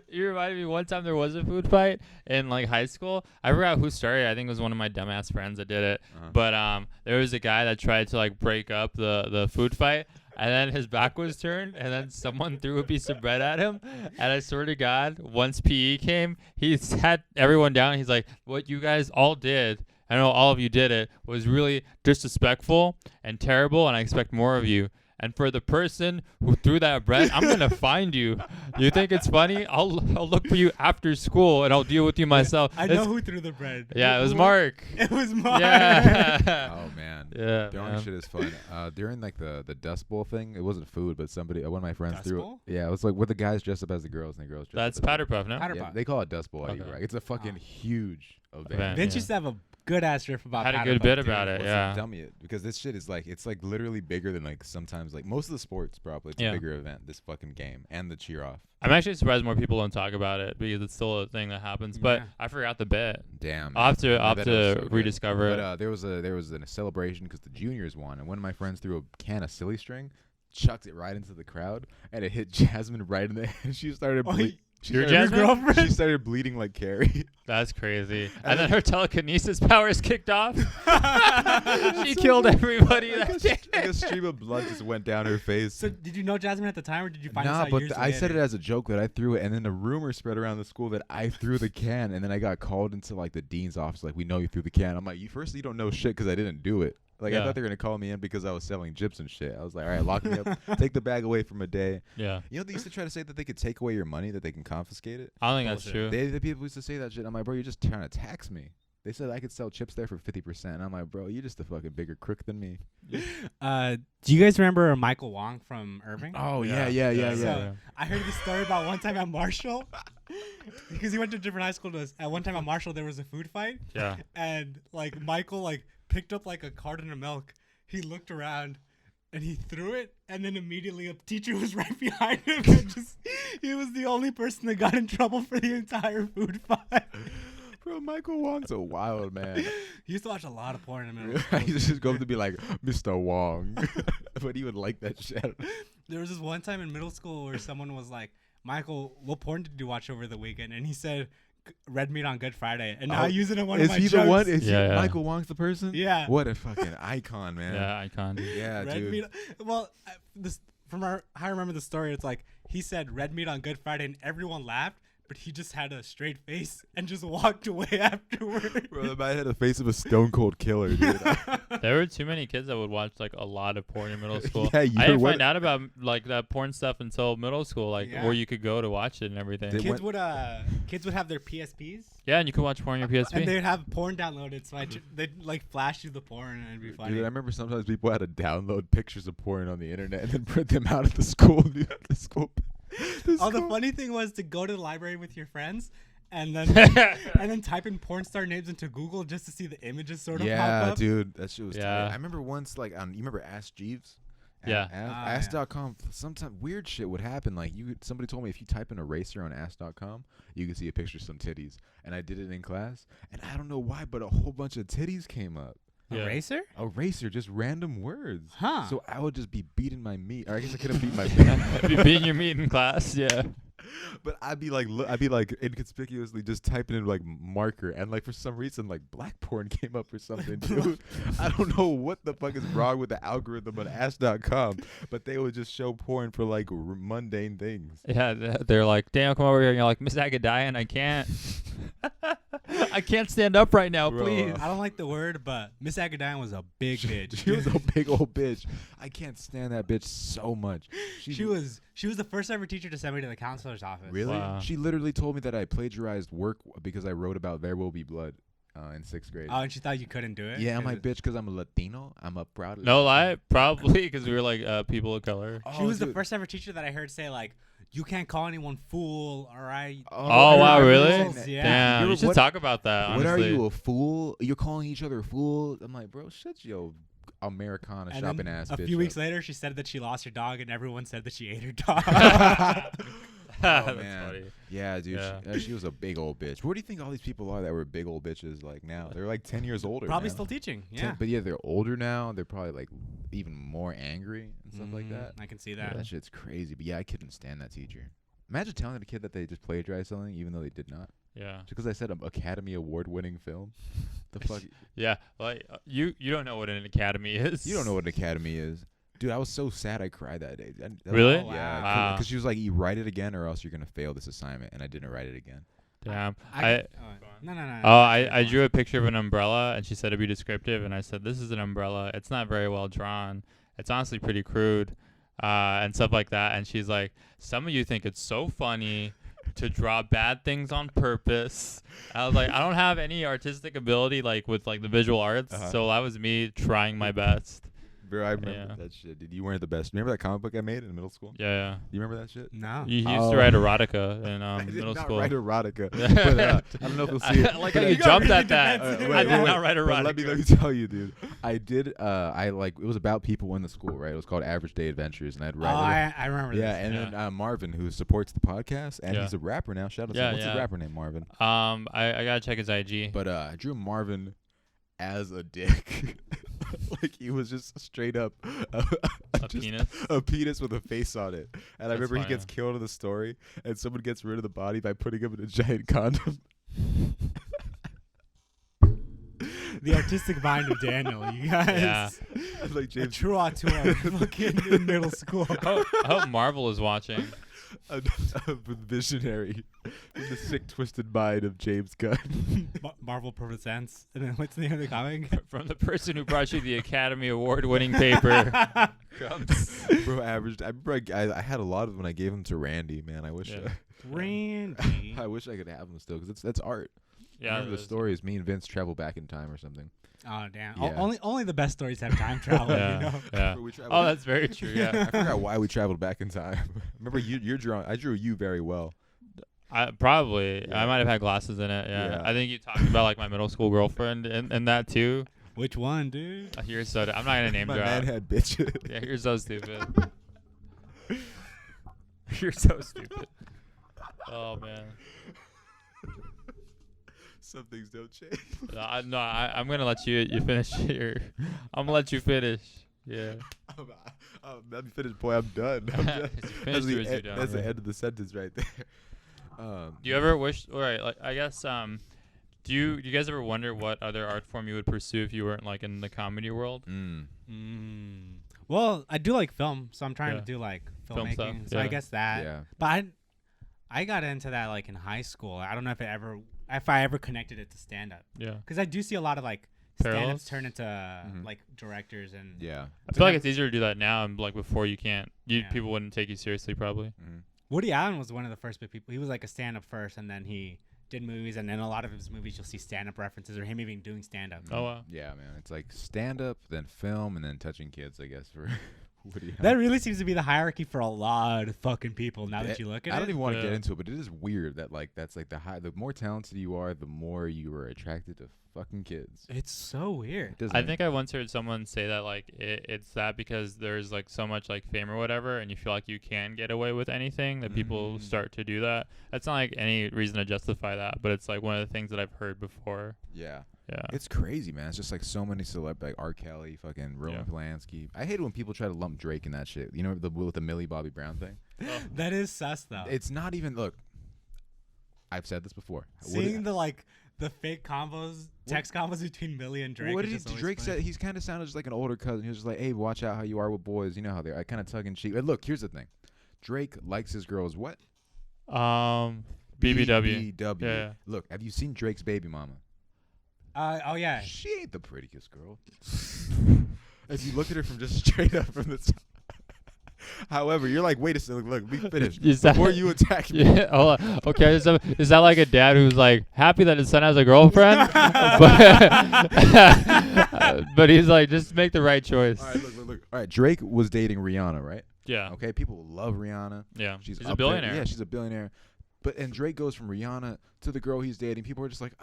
You reminded me one time there was a food fight in like high school. I forgot who started it. I think it was one of my dumbass friends that did it. Uh-huh. But there was a guy that tried to like break up the food fight, and then his back was turned, and then someone threw a piece of bread at him. And I swear to God, once PE came, he sat everyone down. He's like, "What you guys all did, I know all of you did it, was really disrespectful and terrible, and I expect more of you. And for the person who threw that bread, I'm gonna find you. You think it's funny? I'll look for you after school and I'll deal with you myself." I know who threw the bread. Yeah, it was Who- Mark. It was Mark. Yeah. Oh man. Yeah. Throwing man. shit is fun. During like the Dust Bowl thing, it wasn't food, but somebody, one of my friends Dust threw. Bowl? Yeah, it was like with the guys dressed up as the girls and the girls dressed That's up as Powder Puff, no? Powder Yeah, Puff. they call it Dust Bowl. Okay. Right? It's a fucking huge event. Event. Vince Yeah. used to have a good ass riff about Had a Powder good Puff, bit dude. about it. Well, Yeah. Tell me it, because this shit is like, it's like literally bigger than like sometimes like most of the sports probably. It's Yeah. a bigger event. This fucking game and the cheer off. I'm actually surprised more people don't talk about it because it's still a thing that happens. But Yeah. I forgot the bit. Damn. I'll have man. I to bet it was so good. rediscover But it. there was a celebration because the juniors won, and one of my friends threw a can of silly string, chucked it right into the crowd, and it hit Jasmine right in the head. She started Oh, bleeding. She Your started- Jasmine? girlfriend? She started bleeding like Carrie. That's crazy. And then her telekinesis powers kicked off. She killed everybody. like, That a, day. like a stream of blood just went down her face. So did you know Jasmine at the time, or did you find Nah, this out but years I said it later? as a joke that I threw it, and then the rumor spread around the school that I threw the can, and then I got called into like the dean's office, like, we know you threw the can. I'm like, you don't know shit because I didn't do it. Like, I Yeah. thought they were gonna call me in because I was selling chips and shit. I was like, all right, lock me up, take the bag away from a day. Yeah. You know, they used to try to say that they could take away your money, that they can confiscate it. I don't think that's Bullshit. true. The people used to say that shit. I'm like, bro, you're just trying to tax me. They said I could sell chips there for 50%. And I'm like, bro, you're just a fucking bigger crook than me. Do you guys remember Michael Wong from Irving? Oh Yeah. yeah. So, I heard this story about one time at Marshall, because he went to a different high school. At one time at Marshall, there was a food fight, Yeah. and like Michael like picked up like a carton of milk. He looked around, and he threw it, and then immediately a teacher was right behind him. And just he was the only person that got in trouble for the entire food fight. Bro, Michael Wong's a wild man. He used to watch a lot of porn in middle He school. used to just go up to be like, Mr. Wong. But he would like that shit. There was this one time in middle school where someone was like, "Michael, what porn did you watch over the weekend?" And he said, "Red Meat on Good Friday." And now I use it in one of Is my he jokes. the one? Is Yeah, he yeah. Michael Wong's the person? Yeah. What a fucking icon, man. Yeah, icon. Yeah, Red dude. meat. Well, how I remember the story, it's like he said red meat on Good Friday, and everyone laughed, but he just had a straight face and just walked away afterward. Bro, that man had the face of a stone cold killer, dude. There were too many kids that would watch like a lot of porn in middle school. Yeah, I you're didn't what- find out about like that porn stuff until middle school, like Yeah. where you could go to watch it and everything. Did- kids would have their PSPs, Yeah, and you could watch porn on your PSP. and they'd have porn downloaded, so they'd like flash you the porn, and it'd be funny. Dude, I remember sometimes people had to download pictures of porn on the internet and then print them out at the school. Dude, the school. Oh, the funny thing was to go to the library with your friends, and then and then type in porn star names into Google just to see the images sort of pop Yeah, up. dude, that shit was. Yeah. tight. I remember once, like, you remember Ask Jeeves? Yeah. Ask.com. Sometimes weird shit would happen. Like somebody told me if you type in eraser on Ask.com, you can see a picture of some titties. And I did it in class, and I don't know why, but a whole bunch of titties came up. Yeah. Eraser? Eraser, just random words. Huh. So I would just be beating my meat. Or I guess I couldn't beat my meat. Be beating your meat in class. Yeah. But I'd be like inconspicuously just typing in like marker, and like for some reason like black porn came up or something, dude. I don't know what the fuck is wrong with the algorithm on Ask.com, but they would just show porn for like mundane things. Yeah, they're like, "Damn, come over here." And you're like, "Miss Agadian, I can't. I can't stand up right now, Bro. please." I don't like the word, but Miss Agadian was a big bitch. She was a big old bitch. I can't stand that bitch so much. She was the first ever teacher to send me to the counselor's office. Really? Wow. She literally told me that I plagiarized work because I wrote about There Will Be Blood in 6th grade. Oh, and she thought you couldn't do it? Yeah, I'm 'Cause like, bitch, because I'm a Latino. I'm a proud of No lie, probably because we were like people of color. She was the first ever teacher that I heard say, like, you can't call anyone fool, all right? Oh, wow, really? Yeah. Damn, you should What- talk about that. What are Honestly. you, a fool? You're calling each other fools? I'm like, bro, shut your Americana And shopping then ass a bitch few weeks up. later, she said that she lost her dog, and everyone said that she ate her dog. That's man. funny. Yeah, dude. Yeah. She was a big old bitch. Where do you think all these people are that were big old bitches like now? They're like 10 years older. Probably now. still teaching. 10 Yeah. but yeah, they're older now. They're probably like even more angry and stuff like that. I can see Yeah, that. that shit's crazy. But yeah, I couldn't stand that teacher. Imagine telling a kid that they just plagiarized something even though they did not. Yeah. Just because I said an Academy Award winning film. The fuck? Yeah. Like you don't know what an academy is. You don't know what an academy is. Dude, I was so sad I cried that day. Really? Oh, Yeah. wow. Because she was like, you write it again or else you're going to fail this assignment. And I didn't write it again. Damn. No. I drew a picture of an umbrella, and she said it'd be descriptive, and I said, "This is an umbrella. It's not very well drawn. It's honestly pretty crude, and stuff like that." And she's like, "Some of you think it's so funny to draw bad things on purpose." I was like, "I don't have any artistic ability like with like the visual arts, so that was me trying my best." Bro, I remember that shit, dude. You weren't the best. Remember that comic book I made in middle school? Yeah. You remember that shit? No. You used to write erotica in I did middle not school. write erotica. But I don't know if you'll see it. I like But how you got jumped really at that. defensive. I did not write But erotica. let me tell you, dude. I did. It was about people in the school, right? It was called Average Day Adventures, and I'd Oh, write. I remember Yeah, this. and then Marvin, who supports the podcast, and Yeah. he's a rapper now. Shout out to Yeah, him. What's his yeah. rapper name, Marvin? I gotta check his IG. But I drew Marvin as a dick. Like he was just straight up A penis. a penis with a face on it. And I That's remember he funny. gets killed in the story, and someone gets rid of the body by putting him in a giant condom. The artistic mind of Daniel, you guys. Yeah. And, like A James, true auteur fucking in middle school. I hope Marvel is watching. a visionary from the sick, twisted mind of James Gunn. Marvel presents. And then what's the name of the comic? From the person who brought you the Academy Award-winning paper. Crumbs. Bro, averaged. I remember I had a lot of them when I gave them to Randy. Man, I wish. Yeah. Randy. I wish I could have them still because that's art. Yeah. Remember it the is. story is me and Vince travel back in time or something. Oh damn! Yeah. Only the best stories have time travel. Yeah. You know. Yeah. We traveled- Oh, that's very true. I Yeah. forgot why we traveled back in time. Remember you're drawing. I drew you very well. Probably. Yeah. I might have had glasses in it. Yeah. Yeah. I think you talked about like my middle school girlfriend and that too. Which one, dude? You're so. I'm not gonna name My drop. man had bitches. Yeah, you're so stupid. You're so stupid. Oh man. Some things don't change. I'm gonna let you finish your. I'm gonna let you finish. Yeah. Let me finish, boy. I'm done. I'm done. As you finish, the yours, you're end- done. that's the end of the sentence right there. Do you ever wish? All right. Like I guess. Do you guys ever wonder what other art form you would pursue if you weren't like in the comedy world? Well, I do like film, so I'm trying Yeah. to do like Film filmmaking. stuff, So I yeah. guess that. Yeah. But I got into that like in high school. I don't know if I ever connected it to stand up, Yeah. because I do see a lot of like Parallels? stand-ups turn into like directors and. Yeah. I feel like it's easier to do that now, and like before you can't. Yeah. People wouldn't take you seriously probably. Woody Allen was one of the first big people. He was like a stand-up first, and then he did movies, and then a lot of his movies you'll see stand-up references or him even doing stand-up. Oh wow. Yeah, man. It's like stand up, then film, and then touching kids. I guess for What do you That really seems to be the hierarchy for a lot of fucking people. Now that you look at it, I don't even want to Yeah. get into it, but it is weird that like that's like the more talented you are, the more you are attracted to fucking kids. it's so weird. Doesn't I it? think I once heard someone say that like it's that because there's like so much like fame or whatever, and you feel like you can get away with anything that people start to do that. That's not like any reason to justify that, but it's like one of the things that I've heard before. Yeah. Yeah. It's crazy, man. It's just like so many like R. Kelly, fucking Roman Polanski. I hate it when people try to lump Drake in that shit. You know, with the Millie Bobby Brown thing. That is sus though. It's not even. Look, I've said this before. Seeing the fake combos, text combos between Millie and Drake. What is did just always Drake funny. said? He's kind of sounded just like an older cousin. He was just like, "Hey, watch out how you are with boys. You know how they are." I kind of tug in cheek. And look, here's the thing. Drake likes his girls what? BBW. BBW. Yeah. Look, have you seen Drake's baby mama? Oh yeah. She ain't the prettiest girl. If you look at her from just straight up from the top. However, you're like, wait a second, look, we finished. Is that- Before you attack me. Yeah. Hold on. Okay. Is that like a dad who's like happy that his son has a girlfriend, but he's like, just make the right choice. All right, look. All right, Drake was dating Rihanna, right? Yeah. Okay, people love Rihanna. Yeah. She's He's up a billionaire. There. Yeah, she's a billionaire. And Drake goes from Rihanna to the girl he's dating. People are just like,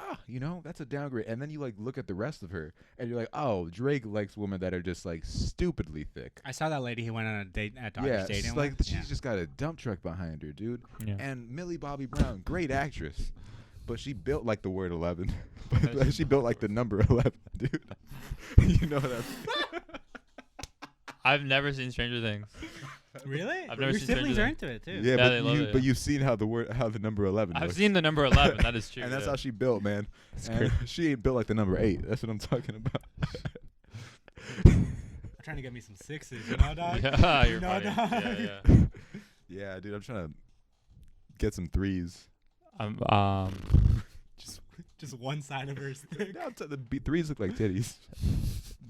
that's a downgrade. And then you like look at the rest of her, and you're like, oh, Drake likes women that are just like stupidly thick. I saw that lady who went on a date at Dodger Yeah, Stadium. she's like with. she's just got a dump truck behind her, dude. Yeah. And Millie Bobby Brown, great actress, but she built like the word 11. But she built like the number 11, dude. You know what I mean? I've never seen Stranger Things. Really? I've never Your seen siblings Stranger are into it too. Yeah, Yeah, they love but it, you've seen how the number 11. I've looks. seen the number 11. That is true. And that's yeah. how she built, man. And she ain't built like the number 8. That's what I'm talking about. I'm trying to get me some sixes, you know, dog? Yeah, you're No, funny. dog. Yeah. Yeah, dude, I'm trying to get some threes. Just one side of her is thick. No, threes look like titties.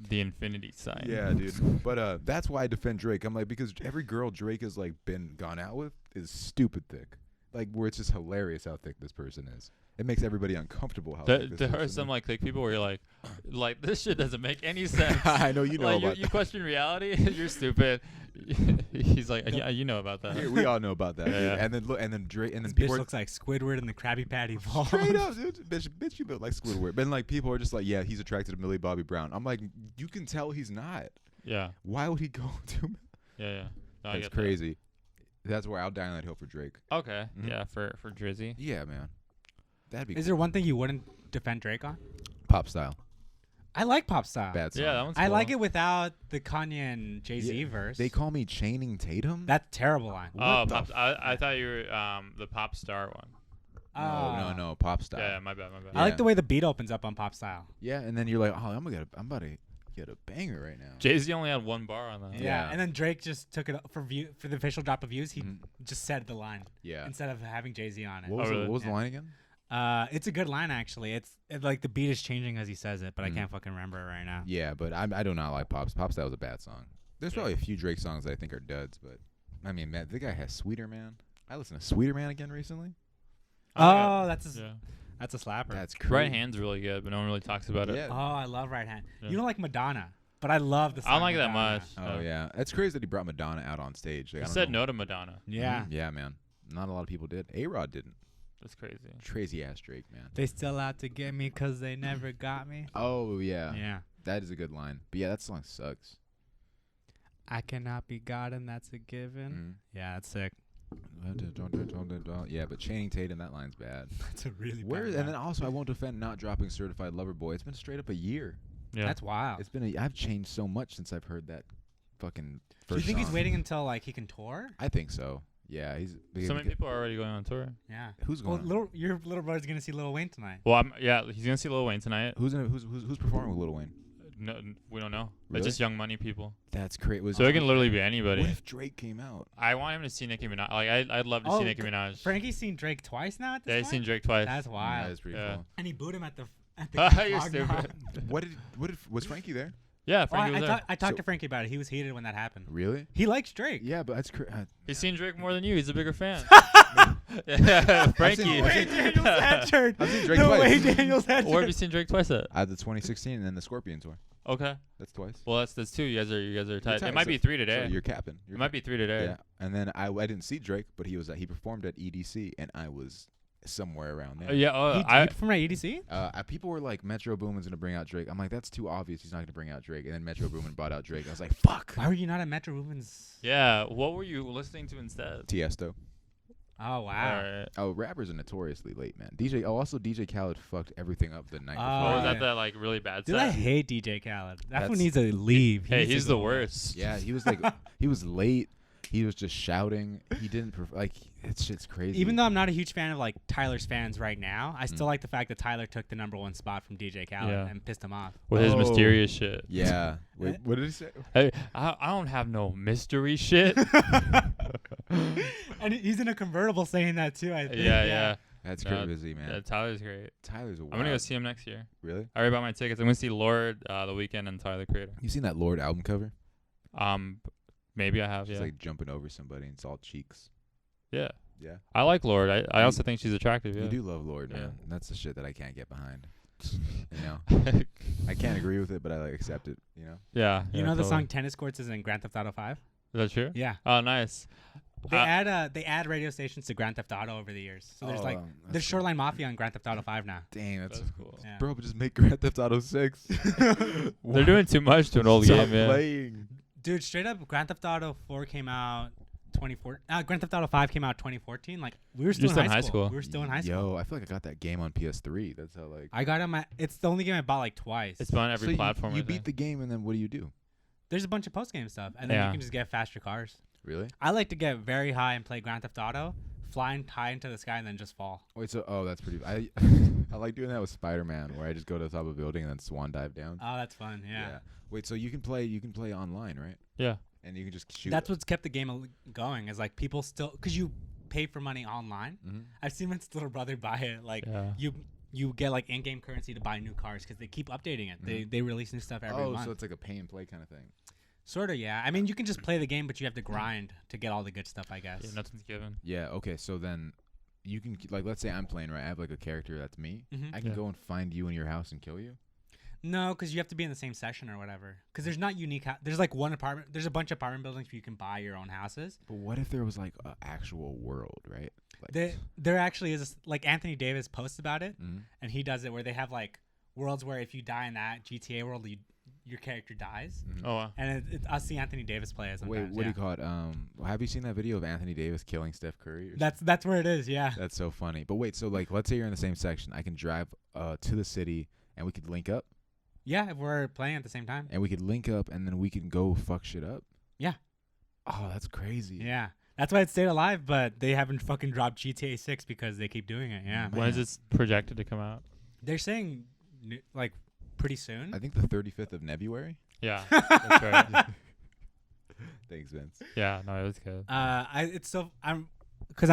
The infinity sign. Yeah, dude. But that's why I defend Drake. I'm like, because every girl Drake has like gone out with is stupid thick. Like where it's just hilarious how thick this person is. It makes everybody uncomfortable how thick this There are person some is. like thick people where you're like this shit doesn't make any sense. I know you know like, about you that. question reality. You're stupid. He's like, yeah, you know about that. Yeah, we all know about that. Yeah, dude. yeah. And then look, and then Drake, and then This people bitch are looks like Squidward in the Krabby Patty ball. straight up, dude. Bitch, you built like Squidward. But then, like people are just like, yeah, he's attracted to Millie Bobby Brown. I'm like, you can tell he's not. Yeah. Why would he go to? Yeah. No, I That's get crazy. That's where I'll die on that hill for Drake. That. Okay. Mhm. Yeah, for Drizzy. Yeah, man. That'd be Is there one thing you wouldn't defend Drake on? pop style. I like pop style. Bad song. Yeah, that one's I cool. like it without the Kanye and Jay-Z Yeah. verse. They call me Channing Tatum. That's a terrible line. Oh, What the pop, I thought you were the pop star one. No, pop style. Yeah, my bad. I like Yeah. the way the beat opens up on pop style. Yeah, and then you're like, oh, I'm about to get a banger right now. Jay-Z only had one bar on that. Yeah. Yeah. And then Drake just took it up for the official drop of views. He Mhm. just said the line Yeah. instead of having Jay-Z on it. What was, Oh, really? what was the Yeah. line again? It's a good line actually. It's like the beat is changing as he says it, but Mhm. I can't fucking remember it right now. Yeah, but I do not like Pop Style was a bad song. There's probably a few Drake songs that I think are duds, but I mean, man, the guy has Sweeter Man. I listened to Sweeter Man again recently. Oh, that's Yeah. a slapper. That's crazy. Right Hand's really good, but no one really talks about it. Yeah. Oh, I love Right Hand. Yeah. You don't like Madonna, but I love the song I don't like that Madonna. much. Oh yeah, it's crazy that he brought Madonna out on stage. Like, He I don't said know. no to Madonna. Yeah. Yeah, man. Not a lot of people did. A-Rod didn't. That's crazy. Crazy ass Drake, man. They still out to get me 'cause they never got me. Oh yeah. Yeah. That is a good line. But yeah, that song sucks. I cannot be God and that's a given. Yeah, that's sick. Yeah, but Channing Tatum, that line's bad. That's a really Where and then also I won't defend not dropping Certified Lover Boy. It's been straight up a year. Yeah. That's wild. It's been I've changed so much since I've heard that fucking Do first you think he's song. waiting until like he can tour? I think so. Yeah, he's So many people are already going on tour. Yeah. Who's Well, going? on? your little brother's gonna see Lil Wayne tonight. Well, he's gonna see Lil Wayne tonight. Who's performing with Lil Wayne? No, we don't know. Really? It's just Young Money people. That's great. So it can literally be anybody. What if Drake came out? I want him to see Nicki Minaj. Like I'd love to see Nicki Minaj. Frankie's seen Drake twice now at this Yeah, he's point? seen Drake twice. That's wild. That is pretty Yeah. cool. And he booed him at the You're Cog Knob. stupid. What did was Frankie there? Yeah, Oh, Frankie was there. I talked So- to Frankie about it. He was heated when that happened. Really? He likes Drake. Yeah, but that's He's seen Drake more than you. He's a bigger fan. Yeah, Frankie. seen- Wayne Daniels had shirt. I've seen Drake No twice. Wayne Daniels had Where have you shirt. seen Drake twice at? I had the 2016 and then the Scorpion tour. Okay. That's twice. Well, that's 2. You guys are tied. tied, It might so- be 3 So today. you're capping. It might be 3 today. Yeah. And then I didn't see Drake, but he performed at EDC, and I was somewhere around there. Yeah. Oh, He from EDC? People were like, Metro Boomin's gonna bring out Drake. I'm like, that's too obvious. He's not gonna bring out Drake. And then Metro Boomin brought out Drake. I was like, fuck. Why were you not at Metro Boomin's? yeah. What were you listening to instead? Tiesto. Oh wow. Alright. Oh, rappers are notoriously late, man. Also DJ Khaled fucked everything up the night Oh, before. Oh, was yeah. that like really bad Dude, set? I hate DJ Khaled. That one That's- needs to leave. Hey, needs to he's the go away. worst. Yeah, he was like, he was late. He was just shouting. He didn't it's shit's crazy. Even though I'm not a huge fan of like Tyler's fans right now, I still Mm. like the fact that Tyler took the #1 spot from DJ Khaled Yeah. and pissed him off. With his Oh. mysterious shit. Yeah. Wait, Eh? what did he say? Hey, I don't have no mystery shit. And he's in a convertible saying that too, I think. yeah. That's No, crazy, man. Yeah, Tyler's great. Tyler's a I'm gonna go see him next year. Really? I already bought my tickets. I'm gonna see Lord the weekend and Tyler the Creator. You seen that Lord album cover? Maybe I have. She's Yeah. like jumping over somebody and it's all cheeks. Yeah. Yeah. I like Lord. I also think she's attractive. Yeah. You do love Lord, Yeah. man. That's the shit that I can't get behind. You know? I can't agree with it, but I like accept it, you know? Yeah. You yeah, know the totally. song Tennis Courts is in Grand Theft Auto 5? Is that true? Yeah. Oh, nice. They add radio stations to Grand Theft Auto over the years. So there's that's there's cool. Shoreline Mafia on Grand Theft Auto 5 now. Dang, that's cool. Yeah. Bro, but just make Grand Theft Auto 6. They're doing too much to an old Stop game, man. playing. Dude, straight up Grand Theft Auto 4 came out 2014. Grand Theft Auto 5 came out 2014. Like we were still in high school. We were still in high school. Yo, I feel like I got that game on PS3. That's how like. I got him it's the only game I bought like twice. It's been on every So platform. You I beat think. the game, and then what do? There's a bunch of post game stuff, and then Yeah. you can just get faster cars. Really? I like to get very high and play Grand Theft Auto, flying high into the sky and then just fall. Wait, that's pretty. I like doing that with Spider-Man, where I just go to the top of a building and then swan dive down. Oh, that's fun. Yeah. Wait, so you can play online, right? Yeah. And you can just shoot. That's what's kept the game going. Is like people still because you pay for money online. Mhm. I've seen my little brother buy it. Like Yeah. you get like in-game currency to buy new cars because they keep updating it. Mhm. They release new stuff every Oh, month. so it's like a pay and play kind of thing. Sort of, yeah. I mean, you can just play the game, but you have to grind to get all the good stuff, I guess. Yeah, nothing's given. Yeah. Okay. So then, you can like, let's say I'm playing, right? I have like a character that's me. Mhm. I can Yeah. go and find you in your house and kill you. No, because you have to be in the same session or whatever. Because there's not unique. There's like one apartment. There's a bunch of apartment buildings where you can buy your own houses. But what if there was like an actual world, right? Like, There actually is like Anthony Davis posts about it, Mhm. and he does it where they have like worlds where if you die in that GTA world, your character dies, Mhm. Oh, wow. and I see Anthony Davis play it Wait, sometimes. what do yeah. you call it? Have you seen that video of Anthony Davis killing Steph Curry? Or That's where it is. Yeah. That's so funny. But wait, so like, let's say you're in the same section. I can drive to the city, and we could link up, Yeah, if we're playing at the same time. and then we can go fuck shit up. Yeah. Oh, that's crazy. Yeah. That's why it stayed alive, but they haven't fucking dropped GTA 6 because they keep doing it. Yeah. Man. When is this projected to come out? They're saying like pretty soon. I think the 35th of February. Yeah. That's right. Thanks, Vince. Yeah. No, it was good. I'm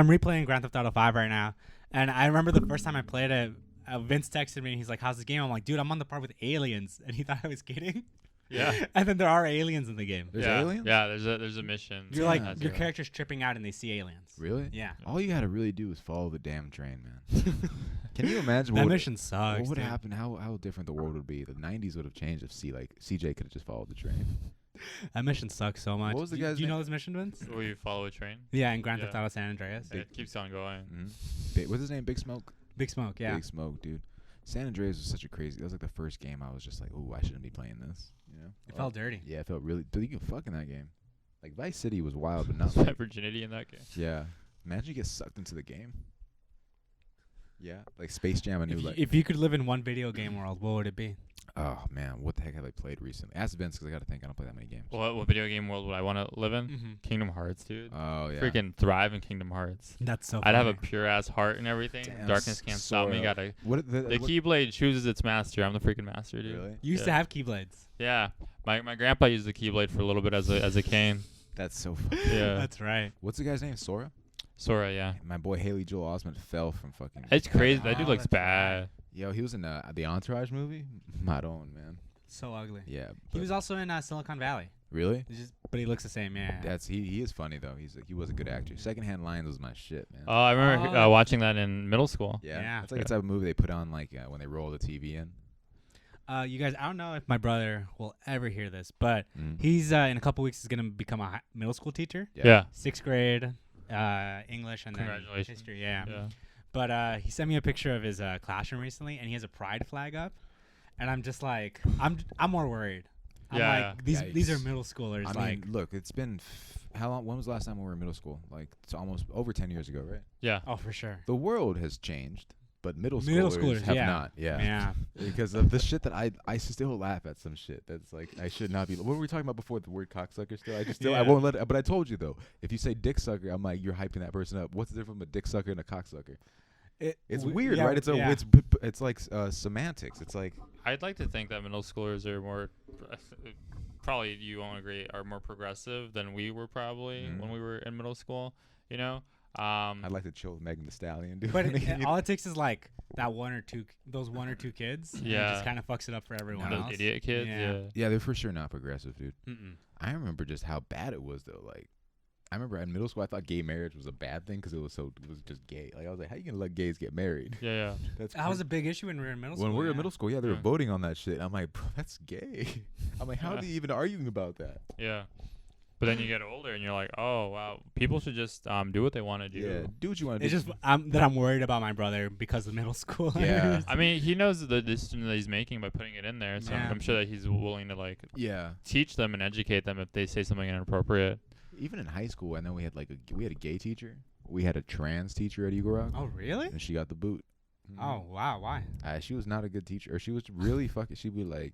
replaying Grand Theft Auto 5 right now, and I remember the first time I played it, Vince texted me and he's like, "How's the game?" I'm like, "Dude, I'm on the part with aliens," and he thought I was kidding. Yeah. And then there are aliens in the game. There's yeah. aliens? Yeah. There's a mission. You're like That's your it. character's tripping out and they see aliens. Really? Yeah. All you gotta really do is follow the damn train, man. Can you imagine That what mission sucks. what would dude. happen? How different the world would be? The 90s would have changed if CJ could have just followed the train. That mission sucks so much. What was the Do guy's you name? know this mission, Vince? Will you follow a train? Yeah, in Grand Yeah. Theft Auto San Andreas. It keeps on going. What's his name? Big Smoke. Big Smoke. Yeah. Big Smoke, dude. San Andreas was such a crazy. That was like the first game I was just like, "Ooh, I shouldn't be playing this." You know? It felt dirty. Yeah, it felt really. Dude, you can fuck in that game. Like Vice City was wild, but not. My Like, virginity in that game. yeah. Imagine you get sucked into the game. Yeah, like Space Jam. I knew like. If you could live in one video game world, what would it be? Oh man, what the heck have I played recently? Ask Vince because I gotta think. I don't play that many games. What video game world would I want to live in? Mm-hmm. Kingdom Hearts, dude. Oh yeah. Freaking thrive in Kingdom Hearts. That's so. I'd have a funny. pure ass heart and everything. Damn, Darkness can't stop me. Sora. Gotta. What The Keyblade chooses its master. I'm the freaking master, dude. Really? You used to Yeah. have Keyblades. Yeah. My grandpa used the Keyblade for a little bit as a cane. That's so funny. Yeah. That's right. What's the guy's name? Sora? Sora, yeah. My boy Haley Joel Osment fell from fucking. It's crazy. That dude Oh, looks that's bad. Yo, he was in the Entourage movie. Maron, man. So ugly. Yeah. He but- was also in Silicon Valley. really. But he looks the same, yeah. That's he is funny though. He was a good actor. Secondhand Lines was my shit, man. Oh, I remember Oh. watching that in middle school. yeah. yeah. It's like a type of movie they put on like when they roll the TV in. You guys, I don't know if my brother will ever hear this, but Mm. he's in a couple weeks is gonna become a middle school teacher, Yeah. 6th grade, English, and then Congratulations. history. Yeah. Yeah. But he sent me a picture of his classroom recently, and he has a pride flag up, and I'm just like, I'm more worried. I'm Yeah, like, these are Yikes. middle schoolers. I like, mean, look, it's been how long? When was the last time we were in middle school? Like it's almost over 10 years ago, right? Yeah. oh, for sure. The world has changed, but middle Middle schoolers, schoolers, have yeah. not. Yeah. Yeah. Because of the shit that I still laugh at some shit that's like I should not be. What were we talking about before the word cocksucker? Still, I Yeah. won't let it. But I told you though, if you say dick sucker, I'm like you're hyping that person up. What's the difference between a dick sucker and a cocksucker? It's weird, yeah, right? yeah. It's like semantics. It's like I'd like to think that middle schoolers are more, probably you won't agree, are more progressive than we were probably when we were in middle school. You know. I'd like to chill with Megan Thee Stallion, dude. But all it takes is like that one or two kids. And it Yeah. just kind of fucks it up for everyone Those else. idiot kids. Yeah. Yeah. Yeah, they're for sure not progressive, dude. Mm-mm. I remember just how bad it was though. Like, I remember in middle school, I thought gay marriage was a bad thing because it was just gay. Like, I was like, how you gonna let gays get married? Yeah. That's That was a big issue when we were in middle school. when we were yeah. in middle school. Yeah, they were Yeah. voting on that shit. I'm like, bro, that's gay. I'm like, how Yeah. are they even arguing about that? Yeah. But then you get older and you're like, oh wow, people should just do what they want to do. Yeah, do what you want to It's do. just I'm worried about my brother because of middle school. Yeah. I mean, he knows the decision that he's making by putting it in there, so Yeah. I'm sure that he's willing to like Yeah. teach them and educate them if they say something inappropriate. Even in high school, I know we had a gay teacher. We had a trans teacher at Eagle Rock, Oh really? and she got the boot. Oh wow. Why? She was not a good teacher, or she was really fucking. She'd be like,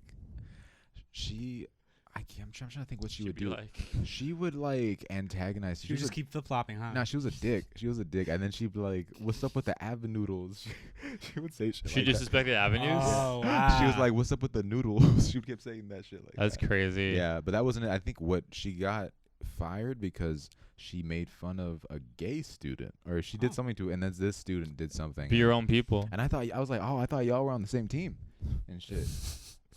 I'm trying to think what she would Be do. like, She would like antagonize. She would just keep flip flopping, huh? Nah, she was a dick. She was a dick, and then she'd be like, "What's up with the Ava noodles?" She would say shit she like that. disrespected avenues. Oh wow. She was like, "What's up with the noodles?" She kept saying that shit like That's that. crazy. Yeah, but that wasn't it. I think what she got fired because she made fun of a gay student, or she did Oh. something to it, and then this student did something. Be your own people. And I was like, oh, I thought y'all were on the same team, and shit.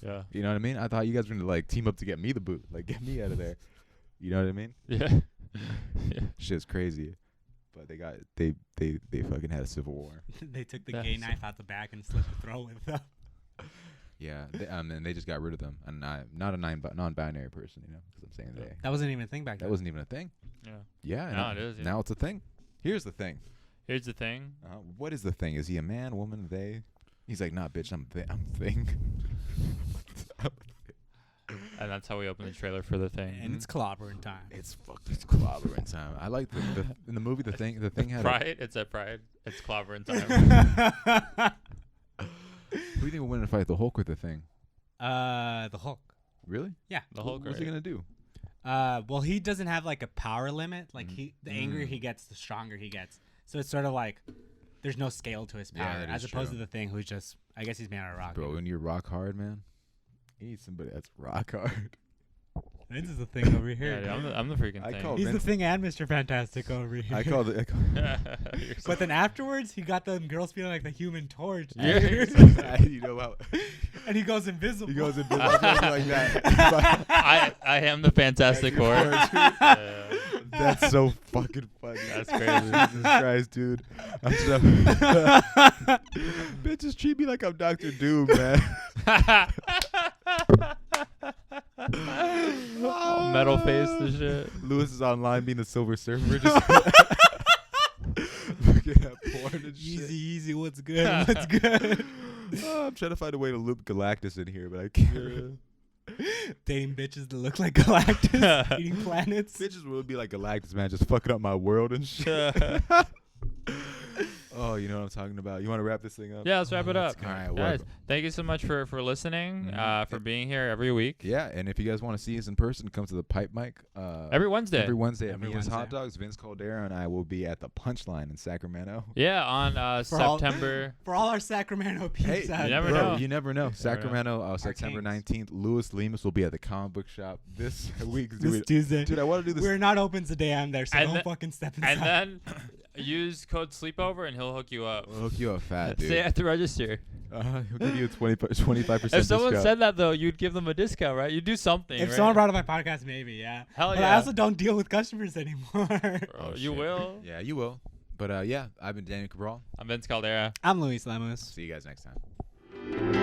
Yeah. You know what I mean? I thought you guys were gonna like team up to get me the boot, like get me out of there. You know what I mean? Yeah. Yeah. Shit's crazy. But they fucking had a civil war. They took the That's- gay knife out the back and slit the throat with them. Yeah, and they just got rid of them. And I'm not a non-binary person, you know, because I'm saying they. That wasn't even a thing back then. That wasn't even a thing. Yeah. Yeah. Now and it is, yeah. Now it's a thing. Here's the thing. Here's the thing. What is the thing? Is he a man, woman, they? He's like, nah, bitch, I'm thing. And that's how we open the trailer for the thing. And it's clobbering time. It's clobbering time. I like the in the movie the thing had. Pride. It's at Pride. It's clobbering time. Who do you think will win in a fight, the Hulk or the Thing? The Hulk. Really? Yeah. The Hulk. What's he gonna do? Well, he doesn't have like a power limit. Like the angrier Mm. he gets, the stronger he gets. So it's sort of like there's no scale to his Yeah, power, that as is opposed true. to the Thing, who's just I guess he's made out of rock. Bro, when you're rock hard, man, you need somebody that's rock hard. This is the Thing over Yeah, here. dude, I'm the freaking I thing. call He's the Vince- Thing and Mr. Fantastic over here. I call it. You're so- But then afterwards, he got them girls feeling like the Human Torch. Yeah. You know how And he goes invisible. he goes in business like that. I am the Fantastic Four. Fantastic Yeah. That's so fucking funny. That's crazy. Jesus Christ, dude. I'm so bitches treat me like I'm Dr. Doom, man. All metal face and shit. Lewis is online being the Silver Surfer, just looking at porn and Easy, shit. easy. What's good? What's good? Oh, I'm trying to find a way to loop Galactus in here, but I can't. Dating bitches that look like Galactus, eating planets. Bitches would be like Galactus, man, just fucking up my world and shit. Oh, you know what I'm talking about. You want to wrap this thing up? Yeah, let's wrap it up. All right, Guys, welcome. thank you so much for listening, Mhm. for being here every week. Yeah, and if you guys want to see us in person, come to the Pipe Mic. Every Wednesday. Every Wednesday at Every Mia's Hot Wednesday. Dogs. Vince Caldera and I will be at the Punchline in Sacramento. Yeah, on For all- September. For all our Sacramento peeps out you never there. know. You never know. Sacramento, September Kings. 19th. Louis Lemus will be at the comic book shop this week. This Tuesday. Dude, I want to do this. We're not open today. I'm there, so And don't the- fucking step inside. And then use code SLEEPOVER and he'll hook you up. We'll hook you up fat, dude. Stay at the register. He'll give you a 25% If someone discount. said that though, you'd give them a discount, right? You'd do something. If right? someone brought up my podcast, maybe, yeah. Hell But yeah. I also don't deal with customers anymore. Bro, Oh, you shit. will. Yeah, you will. But yeah, I've been Daniel Cabral. I'm Vince Caldera. I'm Luis Lemos. See you guys next time.